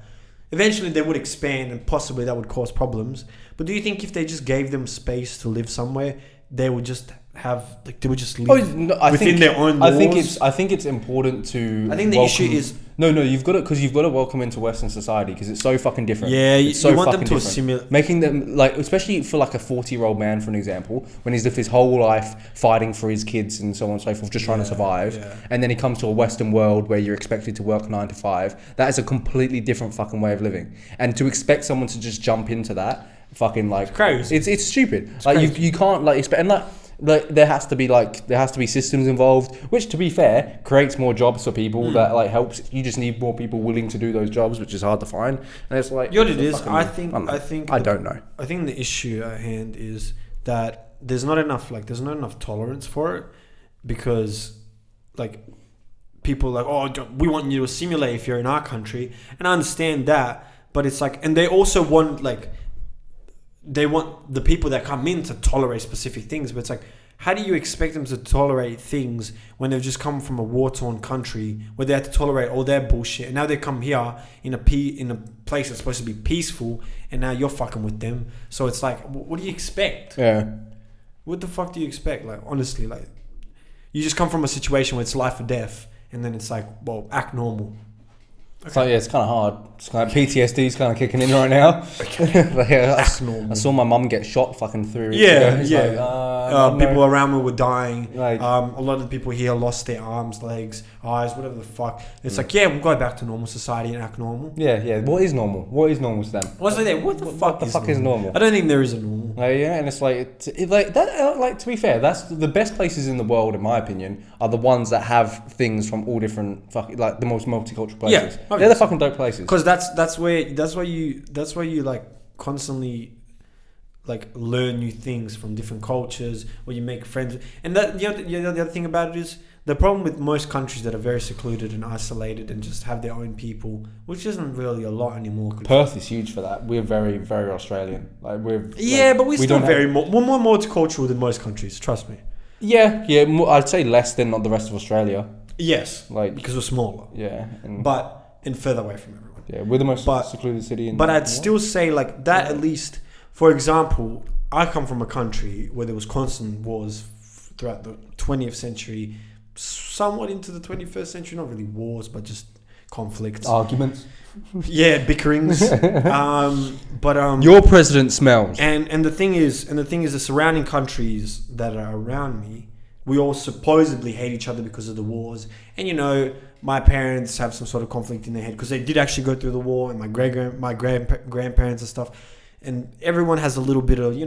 eventually they would expand and possibly that would cause problems. But do you think if they just gave them space to live somewhere, they would just have they would just live within their own laws? I think it's important to. I think the issue is. No, you've got to welcome into Western society because it's so fucking different. Yeah, it's so you want fucking them to different. assimilate. Making them like, especially for like a 40-year-old man, for an example, when he's lived his whole life fighting for his kids and so on and so forth, just trying to survive, and then he comes to a Western world where you're expected to work 9 to 5. That is a completely different fucking way of living, and to expect someone to just jump into that, fucking like, it's crazy. It's stupid. It's like crazy. You can't like expect and like there has to be systems involved, which to be fair creates more jobs for people. That like helps. You just need more people willing to do those jobs, which is hard to find. And it's like what it is. I don't know. I think the issue at hand is that there's not enough tolerance for it, because like people like, oh, we want you to assimilate if you're in our country, and I understand that, but it's like, and they also want like. They want the people that come in to tolerate specific things, but it's like, how do you expect them to tolerate things when they've just come from a war-torn country where they have to tolerate all their bullshit, and now they come here in a place that's supposed to be peaceful, and now you're fucking with them. So it's like, what do you expect? Yeah. What the fuck do you expect? Like, honestly, like, you just come from a situation where it's life or death, and then it's like, well, act normal. Okay. So yeah, it's kind of hard. It's kind of PTSD is kind of kicking in right now. I saw my mum get shot fucking 3 weeks ago. Like, people around me were dying. Like, a lot of the people here lost their arms, legs, eyes, whatever the fuck. It's like, we'll go back to normal society and act normal. Yeah. What is normal? What is normal to them? What the fuck is normal? I don't think there is a normal. And it's like that. Like, to be fair, that's the best places in the world, in my opinion, are the ones that have things from all different the most multicultural places. Yeah, they're the fucking dope places. Because that's why you like constantly like learn new things from different cultures, where you make friends. And that the other thing about it is the problem with most countries that are very secluded and isolated and just have their own people, which isn't really a lot anymore. Perth is huge for that. We're very, very Australian. Like but we're still we're more multicultural than most countries. Trust me. Yeah. I'd say less than the rest of Australia. Yes, because we're smaller. Yeah, and further away from everyone. Yeah, we're the most secluded city. But I'd still say like that. At least, for example, I come from a country where there was constant wars throughout the 20th century, somewhat into the 21st century. Not really wars, but just conflicts, arguments. Yeah, bickerings. Your president smells. And the thing is, the surrounding countries that are around me, we all supposedly hate each other because of the wars. And my parents have some sort of conflict in their head because they did actually go through the war, and my grandparents and stuff. And everyone has a little bit of,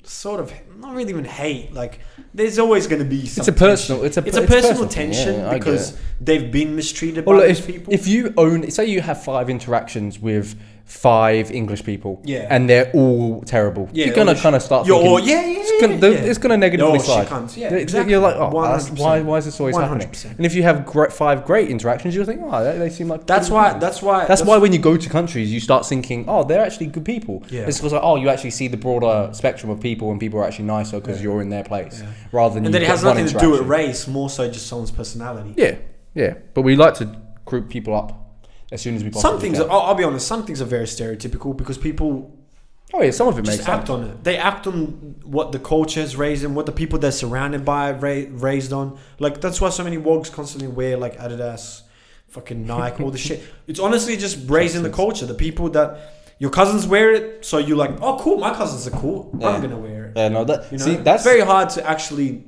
sort of not really even hate. Like, there's always going to be some tension. It's a personal tension because they've been mistreated by these people. If you say you have 5 interactions with 5 English people, and they're all terrible, you're gonna kind of start thinking, it's gonna negatively slide. Exactly. You're like, why is this always 100%. happening? And if you have 5 great interactions, you'll think, they seem like that's why when you go to countries, you start thinking, they're actually good people. It's because you actually see the broader spectrum of people, and people are actually nicer because you're in their place, rather than. And then it has nothing to do with race, more so just someone's personality. Yeah. But we like to group people up as soon as we possibly Some things, I'll be honest, some things are very stereotypical because people... some of it makes sense. Act on it. They act on what the culture has raised them, what the people they're surrounded by raised on. Like, that's why so many wogs constantly wear, like, Adidas, fucking Nike, all the shit. It's honestly just raising the culture. The people that... Your cousins wear it, so you're like, oh, cool, my cousins are cool. I'm going to wear it. Yeah, no, that's very hard to actually,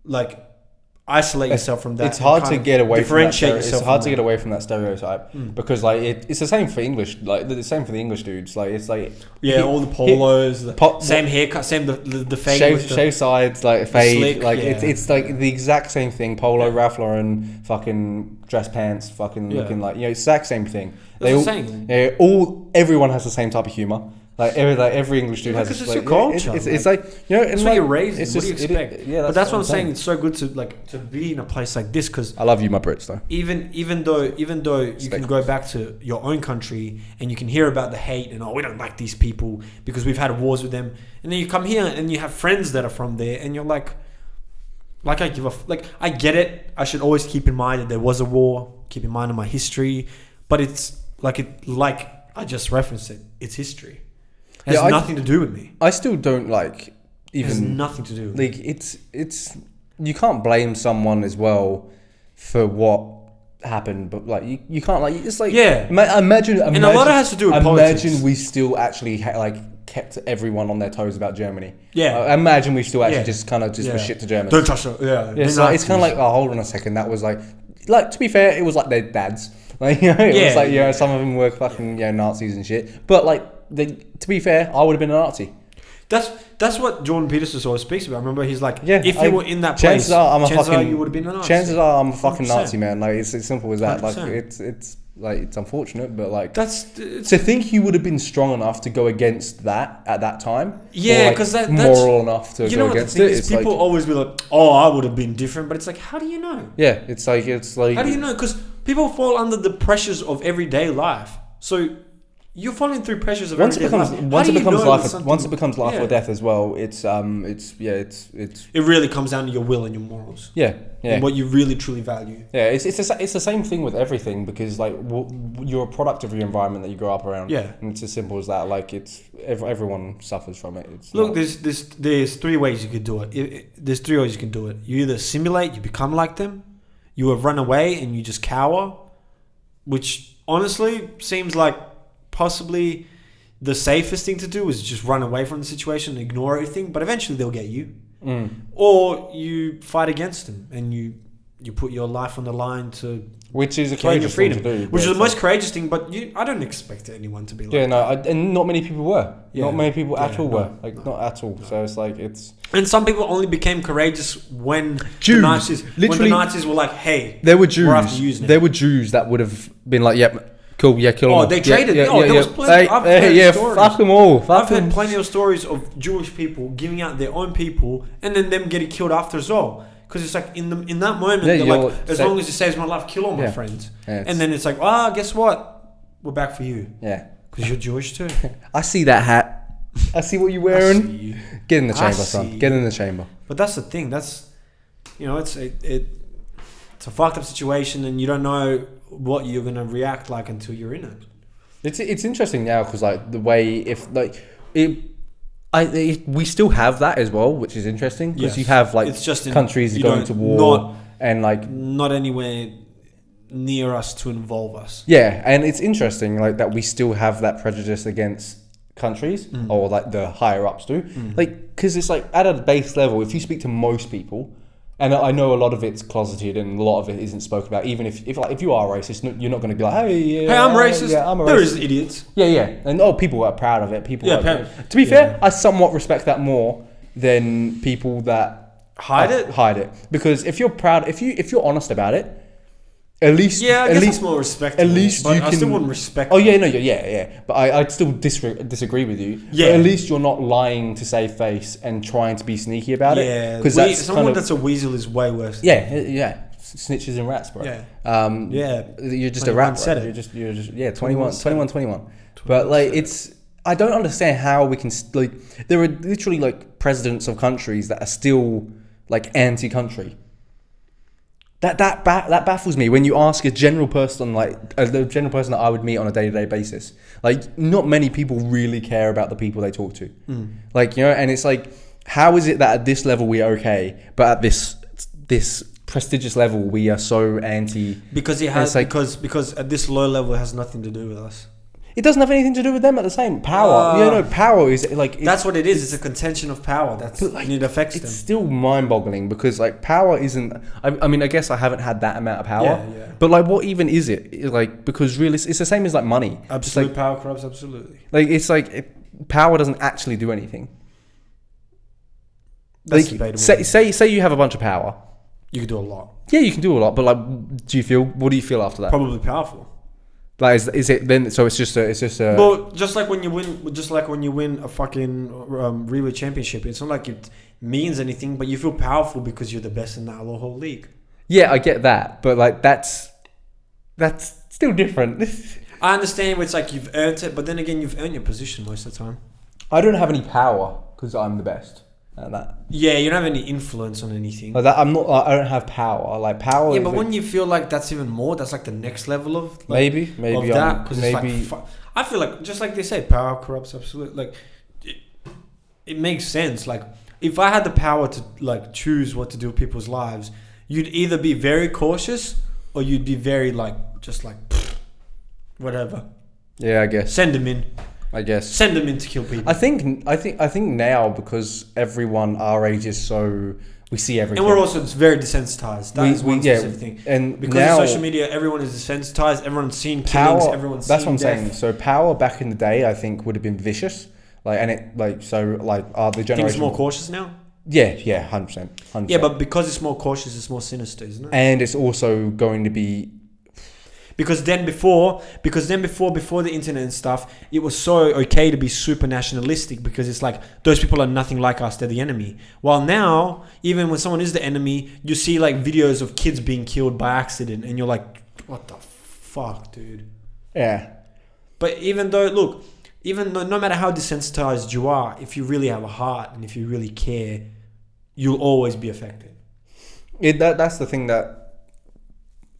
like... isolate yourself from that. It's hard to get away from that. It's hard to get away from that stereotype because like it's the same for English. Like the same for the English dudes. Like it's like all the polos, same haircut, same the fade, shave sides, like fade. Slick, like it's like the exact same thing. Polo, Ralph Lauren, fucking dress pants, fucking looking like exact same thing. Everyone has the same type of humor. Like every English dude has. Because it's your culture. It's like it's what you're raised. What do you expect? But that's what I'm saying. It's so good to be in a place like this because I love you, my Brits, though. Even though you can go back to your own country and you can hear about the hate and we don't like these people because we've had wars with them, and then you come here and you have friends that are from there and you're like I get it. I should always keep in mind that there was a war. Keep in mind of my history, but it's like I just referenced it. It's history. It has nothing to do with me. I still don't like even. It has nothing to do with me. It's you can't blame someone as well for what happened, but like you can't like it's like imagine and a lot of it has to do with politics. Imagine we still actually kept everyone on their toes about Germany. Imagine we still actually just were shit to Germans. Don't trust them. It's kind of like hold on a second. That was like to be fair, it was like their dads. Like it was like some of them were fucking Nazis and shit, but like. To be fair, I would have been a Nazi. That's what Jordan Peterson always speaks about. Remember, he's like, if you were in that place, chances are you would have been a Nazi. Chances are I'm a fucking 100%. Nazi, man. Like it's as simple as that. 100%. Like it's unfortunate, but like to think you would have been strong enough to go against that at that time. Yeah, because that's moral enough to go against it. Is people always be like, I would have been different, but it's like, how do you know? Yeah, it's like how do you know? Because people fall under the pressures of everyday life, so. You're falling through pressures of once it becomes life or death as well. It really comes down to your will and your morals. And what you really truly value. It's the same thing with everything because like you're a product of your environment that you grow up around. And it's as simple as that. Like it's everyone suffers from it. There's 3 ways you could do it. There's 3 ways you can do it. You either simulate, you become like them, you run away and you just cower, which honestly seems like. Possibly the safest thing to do is just run away from the situation and ignore everything, but eventually they'll get you. Or you fight against them and you put your life on the line to which is a courageous thing to do. Which is the most courageous thing, but I don't expect anyone to be like that. And not many people were. Not many people at all were. Like not at all. No. So it's like and some people only became courageous when Jews, when the Nazis were like, hey, there were Jews. There were Jews that would have been like, yep. Cool, kill them all. They traded. There was plenty. Fuck them all. I've heard plenty of stories of Jewish people giving out their own people and then them getting killed after as well. Because it's like in that moment, they're like, as long as it saves my life, kill all my friends. And then it's like, guess what? We're back for you. Yeah. Because you're Jewish too. I see that hat. I see what you're wearing. Get in the chamber, son. Get in the chamber. But that's the thing. That's, it's a fucked up situation and you don't know what you're gonna react like until you're in it. It's interesting now because like the way we still have that as well, which is interesting because you have like it's just countries going to war and like not anywhere near us to involve us. Yeah, and it's interesting like that we still have that prejudice against countries or like the higher ups do, like because it's like at a base level. If you speak to most people. And I know a lot of it's closeted and a lot of it isn't spoken about. Even if you are racist, you're not going to be like, hey, I'm racist. Yeah, I'm a racist. There is idiots. Yeah. And people are proud of it. To be fair, I somewhat respect that more than people that hide it. Because if you're proud, if you're honest about it, At least, yeah, I guess it's more respectable. At least but you I can. still wouldn't respect. Oh yeah, no, yeah. But I'd still disagree with you. Yeah. But at least you're not lying to save face and trying to be sneaky about it. Yeah, because someone that's a weasel is way worse. Yeah. Snitches and rats, bro. Yeah. Yeah. You're just a rat. Bro. You're just 21. But like I don't understand how we can like. There are literally like presidents of countries that are still like anti-country. That baffles me when you ask a general person, like the general person that I would meet on a day-to-day basis. Like, not many people really care about the people they talk to. Like, you know, and it's like, how is it that at this level we are okay, but at this prestigious level we are so anti? Because because at this low level it has nothing to do with us. It doesn't have anything to do with them at the same power. Power is like that's what it is. It's a contention of power. And it affects them. It's still mind-boggling because like power isn't. I mean, I guess I haven't had that amount of power. Yeah. But like, what even is it? Like, because really, it's the same as like money. Absolute power corrupts absolutely. Like it's like power doesn't actually do anything. That's like, debatable. Say you have a bunch of power. You can do a lot. Yeah, you can do a lot. But like, what do you feel after that? Probably powerful. Like, is it then? So it's just a. Well, just like when you win a fucking relay championship, it's not like it means anything, but you feel powerful because you're the best in that whole league. Yeah, I get that, but like that's still different. I understand where it's like you've earned it, but then again, you've earned your position most of the time. I don't have any power because I'm the best at that. Yeah, you don't have any influence on anything. Like that, I don't have power. Like power. Yeah, but when you feel like that's even more, that's like the next level of like, maybe of that, because it's like I feel like just like they say, power corrupts absolutely. Like it makes sense. Like if I had the power to like choose what to do with people's lives, you'd either be very cautious or you'd be very like just like whatever. Yeah, I guess. Send them in. I guess send them in to kill people. I think now because everyone our age is so we see everything, and we're also very desensitized. That is one specific thing. And because now, of social media, everyone is desensitized. Everyone's seen power, killings. Everyone's that's seen what I'm death. saying. So power back in the day, I think, would have been vicious. Like and it like so like the generation. Think it's more cautious now. Yeah, 100%. Yeah, but because it's more cautious, it's more sinister, isn't it? And it's also going to be. Because then before the internet and stuff, it was so okay to be super nationalistic because it's like those people are nothing like us, they're the enemy. While now, even when someone is the enemy, you see like videos of kids being killed by accident and you're like, what the fuck, dude? Yeah. But no matter how desensitized you are, if you really have a heart and if you really care, you'll always be affected. That's the thing that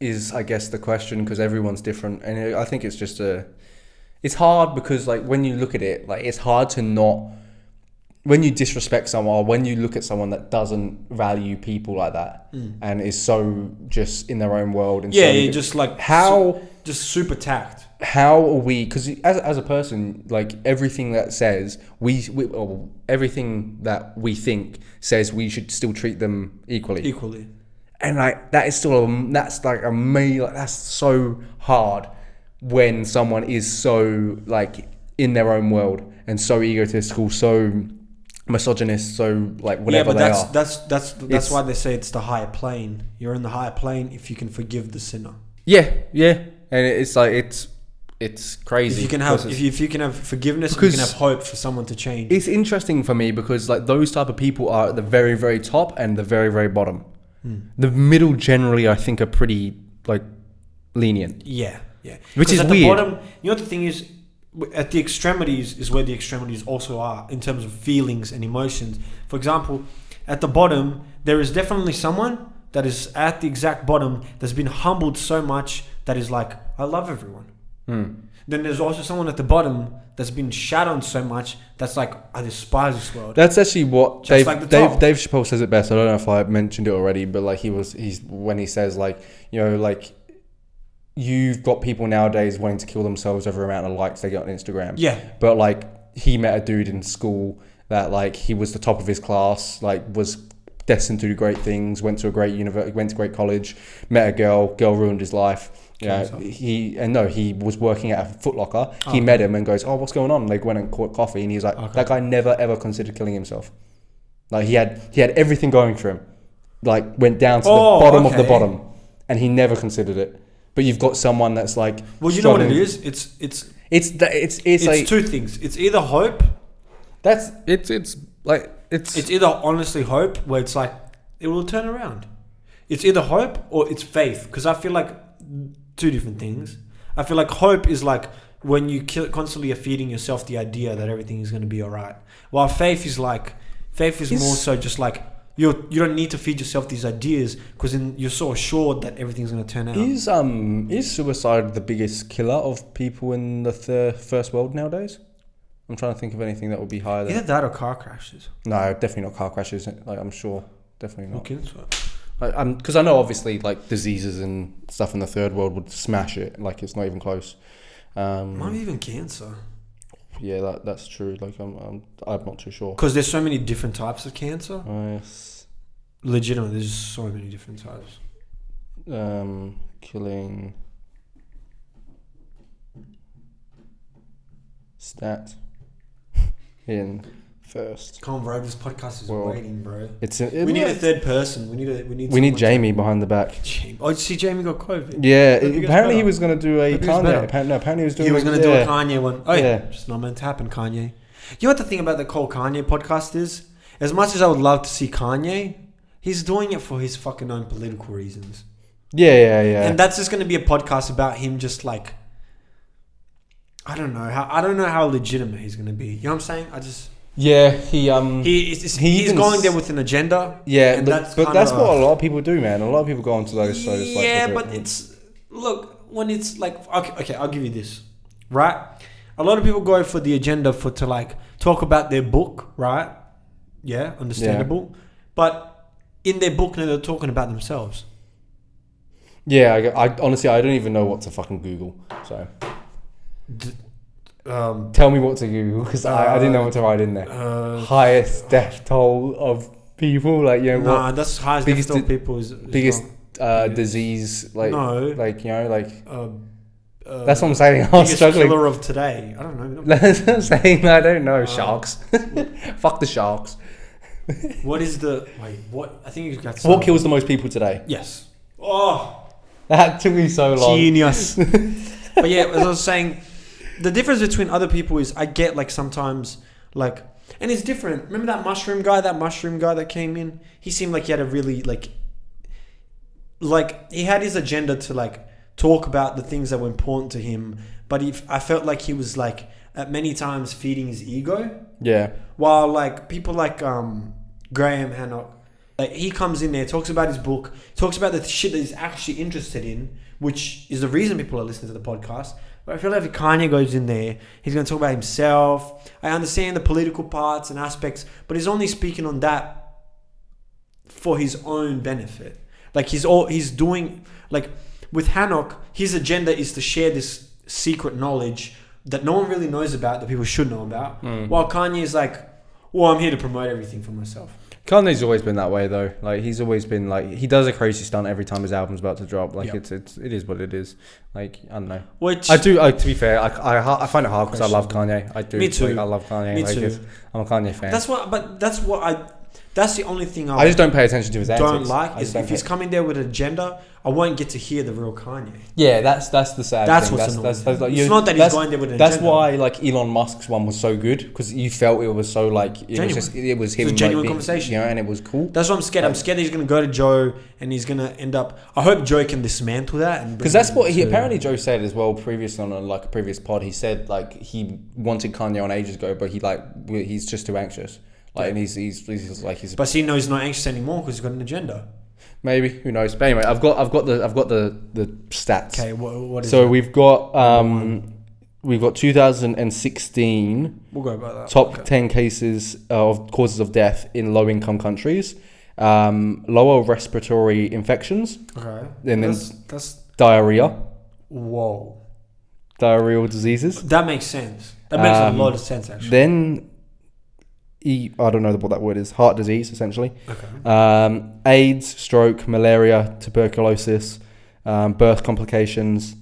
is, I guess, the question, because everyone's different, and I think it's just it's hard because like when you look at it, like it's hard to not, when you disrespect someone or when you look at someone that doesn't value people like that and is so just in their own world and just like just super tact. How are we? Because as a person, like everything that says everything that we think says we should still treat them equally. And like that is still that's so hard when someone is so like in their own world and so egotistical, so misogynist, so like whatever they are. That's why they say it's the higher plane. You're in the higher plane if you can forgive the sinner. Yeah, and it's like it's crazy. If you can have forgiveness, and you can have hope for someone to change. It's interesting for me because like those type of people are at the very, very top and the very, very bottom. The middle generally, I think, are pretty like lenient. Yeah. Which is at weird. The bottom, you know, the thing is, at the extremities is where the extremities also are in terms of feelings and emotions. For example, at the bottom, there is definitely someone that is at the exact bottom that's been humbled so much that is like, I love everyone. Then there's also someone at the bottom that's been shat on so much that's like, I despise this world. That's actually what Dave Chappelle says it best. I don't know if I mentioned it already, but like he's when he says like, you know, like you've got people nowadays wanting to kill themselves over the amount of likes they get on Instagram. Yeah. But like he met a dude in school that like he was the top of his class, like was destined to do great things, went to a great university, went to great college, met a girl ruined his life. Yeah, he was working at a Foot Locker. He met him and goes, "Oh, what's going on?" Like went and caught coffee, and he's like, "That guy never ever considered killing himself. Like he had everything going for him. Like went down to the bottom of the bottom, and he never considered it. but you've got someone that's like. Well, you know what it is. It's like two things. It's either hope. It's either honestly hope where it's like it will turn around. It's either hope or it's faith, because I feel like two different things. I feel like hope is like when you constantly are feeding yourself the idea that everything is going to be all right. While faith is more so just like you don't need to feed yourself these ideas because you're so assured that everything's going to turn out. Is suicide the biggest killer of people in the first world nowadays? I'm trying to think of anything that would be higher than... Either that or car crashes. No, definitely not car crashes. Like, I'm sure. Definitely not. Okay, so. Because I know obviously like diseases and stuff in the third world would smash it. Like it's not even close. Maybe even cancer. Yeah, that's true. Like I'm not too sure. Because there's so many different types of cancer. Yes. Legitimately, there's so many different types. Killing stat in first. Come on, bro. This podcast is waiting, bro. We need a third person. We need Jamie behind the back. Oh, see, Jamie got COVID. Yeah, apparently he was going to do a Kanye. Apparently he was going to do a Kanye one. Oh yeah, just not meant to happen, Kanye. You know what the thing about the Cole Kanye podcast is? As much as I would love to see Kanye, he's doing it for his fucking own political reasons. Yeah. And that's just going to be a podcast about him just like, I don't know how legitimate he's going to be. You know what I'm saying? Yeah, he's going there with an agenda. Yeah, and that's what a lot of people do, man. A lot of people go onto those shows. Yeah, but when it's like okay, I'll give you this, right? A lot of people go for the agenda to like talk about their book, right? Yeah, understandable. Yeah. But in their book, now they're talking about themselves. Yeah, I honestly I don't even know what to fucking Google. So. Tell me what to Google because I didn't know what to write in there. Highest death toll of people, like that's highest death toll of people is biggest disease, like no, like that's what I'm saying. I was struggling. Killer of today. I don't know. That's what I'm saying. I don't know. Sharks. Fuck the sharks. What is the what? I think you got. What kills the most people today? Yes. Oh, that took me so long. Genius. But yeah, as I was saying. The difference between other people is I get like sometimes like, and it's different. Remember that mushroom guy that came in? He seemed like he had a really like he had his agenda to like talk about the things that were important to him. But I felt like he was like at many times feeding his ego. Yeah. While like people like Graham Hancock, like he comes in there, talks about his book, talks about the shit that he's actually interested in, which is the reason people are listening to the podcast. But I feel like if Kanye goes in there, he's going to talk about himself. I understand the political parts and aspects, but he's only speaking on that for his own benefit. Like he's doing, like with Hancock, his agenda is to share this secret knowledge that no one really knows about, that people should know about. While Kanye is like, well, I'm here to promote everything for myself. Kanye's always been that way though. Like he's always been like, he does a crazy stunt every time his album's about to drop. Like it is what it is. Like I don't know. Which I do. To be fair, I find it hard because I love Kanye. I do. Me too. Like, I love Kanye. Me too. I'm a Kanye fan. That's the only thing I just don't pay attention to his antics. Don't like is if he's coming there with an agenda, I won't get to hear the real Kanye. Yeah, that's the sad thing. What's annoying. That's like, it's not that he's going there with an agenda. That's why like Elon Musk's one was so good because you felt it was so like it was him. It was a genuine conversation, and it was cool. That's what I'm scared. I'm scared that he's going to go to Joe and he's going to end up. I hope Joe can dismantle that because that's what he apparently Joe said as well previously on a previous pod. He said like he wanted Kanye on ages ago, but he's just too anxious. Like and he's but he knows he's not anxious anymore because he's got an agenda. Maybe, who knows? But anyway, I've got the stats. Okay, what is so it? we've got 2016. We'll go by that. Top 10 cases of causes of death in low income countries. Lower respiratory infections. Okay. And then that's diarrhea. Whoa. Diarrheal diseases. That makes sense. That makes a lot of sense actually. Then I don't know what that word is. Heart disease, essentially. Okay. AIDS, stroke, malaria, tuberculosis, birth complications,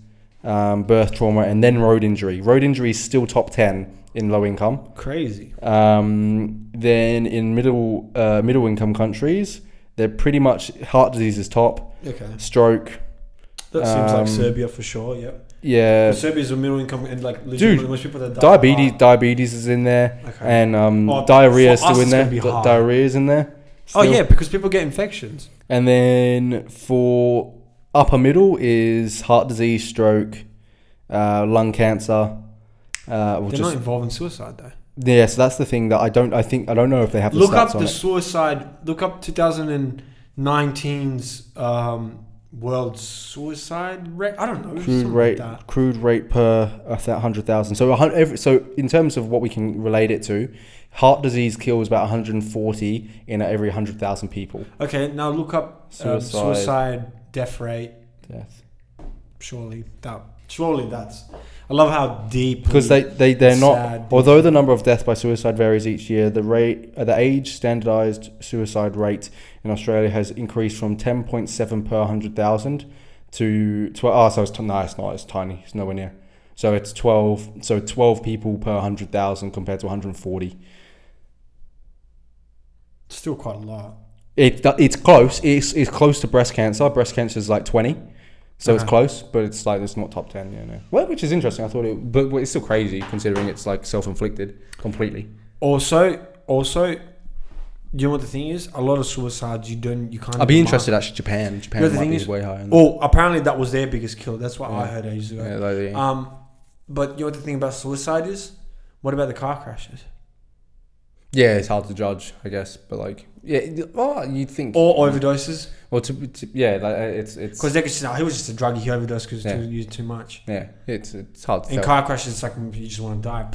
birth trauma, and then road injury. Road injury is still top 10 in low income. Crazy. Then in middle income countries, they're pretty much heart disease is top. Okay. Stroke, That seems like Serbia for sure. Yeah. Yeah. Serbia's a middle income and like dude, most people that die. Diabetes is in there, okay. And diarrhea is still in there. Diarrhea is in there. Still. Oh yeah, because people get infections. And then for upper middle is heart disease, stroke, lung cancer. They're not involved in suicide though. Yeah, so that's the thing that I don't know if they have the look stats up on the it. suicide. Look up 2019's world suicide rate. I don't know. Crude rate per 100,000. So in terms of what we can relate it to, heart disease kills about 140 in every 100,000 people. Okay, now look up suicide death rate. Surely that's. I love how deep, because they're not. Although the number of deaths by suicide varies each year, the age standardized suicide rate in Australia has increased from 10.7 per 100,000 to 12. Oh, so it's no, it's not. It's tiny. It's nowhere near. So it's 12. So 12 people per 100,000 compared to 140. Still quite a lot. It's close. It's close to breast cancer. Breast cancer is like 20. So it's close, but it's like it's not top 10, you know. Well, which is interesting. I thought but it's still crazy considering it's like self-inflicted completely. Also, you know what the thing is? A lot of suicides you can't. I'd be interested actually. Japan might be way higher. Apparently that was their biggest killer. That's what I heard ages ago. Yeah, but you know what the thing about suicide is? What about the car crashes? Yeah, it's hard to judge, I guess, but like, you'd think, or overdoses. Well, it's because they could say, he was just a druggie. He overdosed because he used too much. Yeah, it's hard to tell. In car crashes, it's like you just want to die.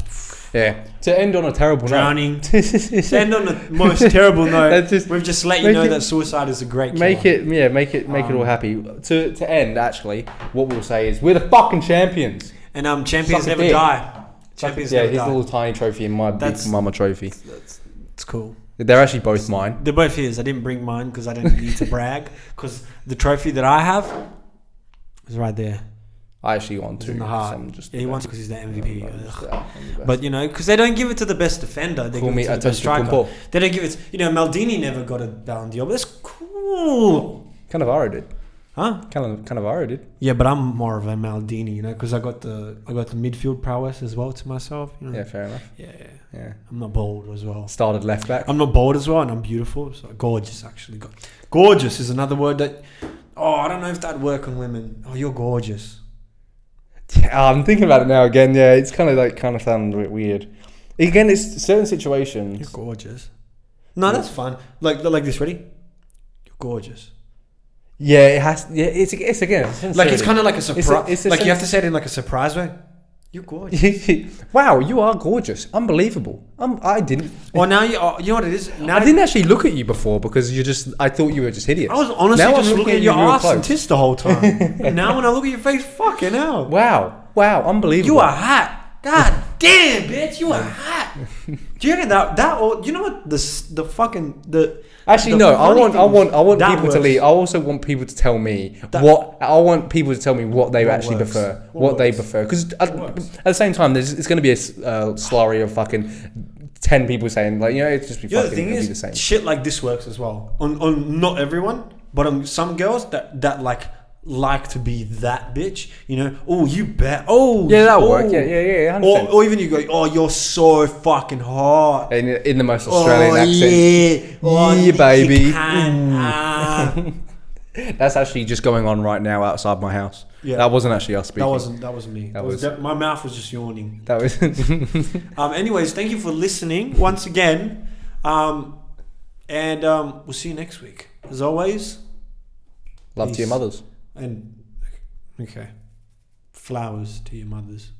Yeah. To end on a terrible drowning. To end on the most terrible note, we've just let you know that suicide is a great killer. Make it all happy. To end, actually, what we'll say is we're the fucking champions. And champions never die. Champions never die. His little tiny trophy and my big mama trophy. It's cool. They're actually both mine. They're both his. I didn't bring mine because I didn't need to brag. Because the trophy that I have is right there. I actually want to. In the heart. He wants because he's the MVP. But because they don't give it to the best defender. They give it to the best striker. They don't give it. Maldini never got a Ballon d'Or. But that's cool. Cannavaro did. Huh? Cannavaro did. Yeah, but I'm more of a Maldini, because I got the midfield prowess as well to myself. Yeah, fair enough. Yeah. I'm not bold as well. Started left back. I'm not bold as well, and I'm beautiful. So gorgeous, actually. Gorgeous is another word that. Oh, I don't know if that'd work on women. Oh, you're gorgeous. Yeah, I'm thinking about it now again. Yeah, it's kind of sounds a bit weird. Again, it's certain situations. You're gorgeous. No, that's fun. Like this. Ready? You're gorgeous. Yeah, it has. Yeah, it's again. Like it's kind of like a surprise. It's like you have to say it in like a surprise way. You're gorgeous. Wow, you are gorgeous. Unbelievable. I didn't. Well, now you know what it is. Now I didn't actually look at you before because I thought you were just hideous. I was honestly just looking at your ass and tits the whole time. And now when I look at your face, fucking hell. Wow, unbelievable. You are hot. God damn, bitch, you are hot. Do you reckon that? Or you know what? The fucking. Actually, no. I want people to leave. I also want people to tell me what they actually prefer. What they prefer. Because at the same time, it's going to be a slurry of fucking 10 people saying it's just be fucking. The thing is, the same. Shit like this works as well. On not everyone, but on some girls that like to be that bitch, oh, you bet. Oh, yeah, that'll work. Yeah. Or even you go, oh, you're so fucking hot. In the most Australian accent. Yeah, baby. That's actually just going on right now outside my house. Yeah. That wasn't actually us speaking. That wasn't me. My mouth was just yawning. That was. Anyways, thank you for listening once again. And we'll see you next week. As always, love peace to your mothers. And flowers to your mothers.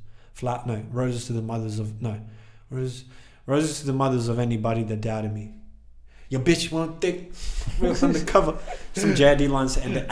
Roses to the mothers of roses to the mothers of anybody that doubted me. Your bitch won't think we're undercover. Some JD lines to end it.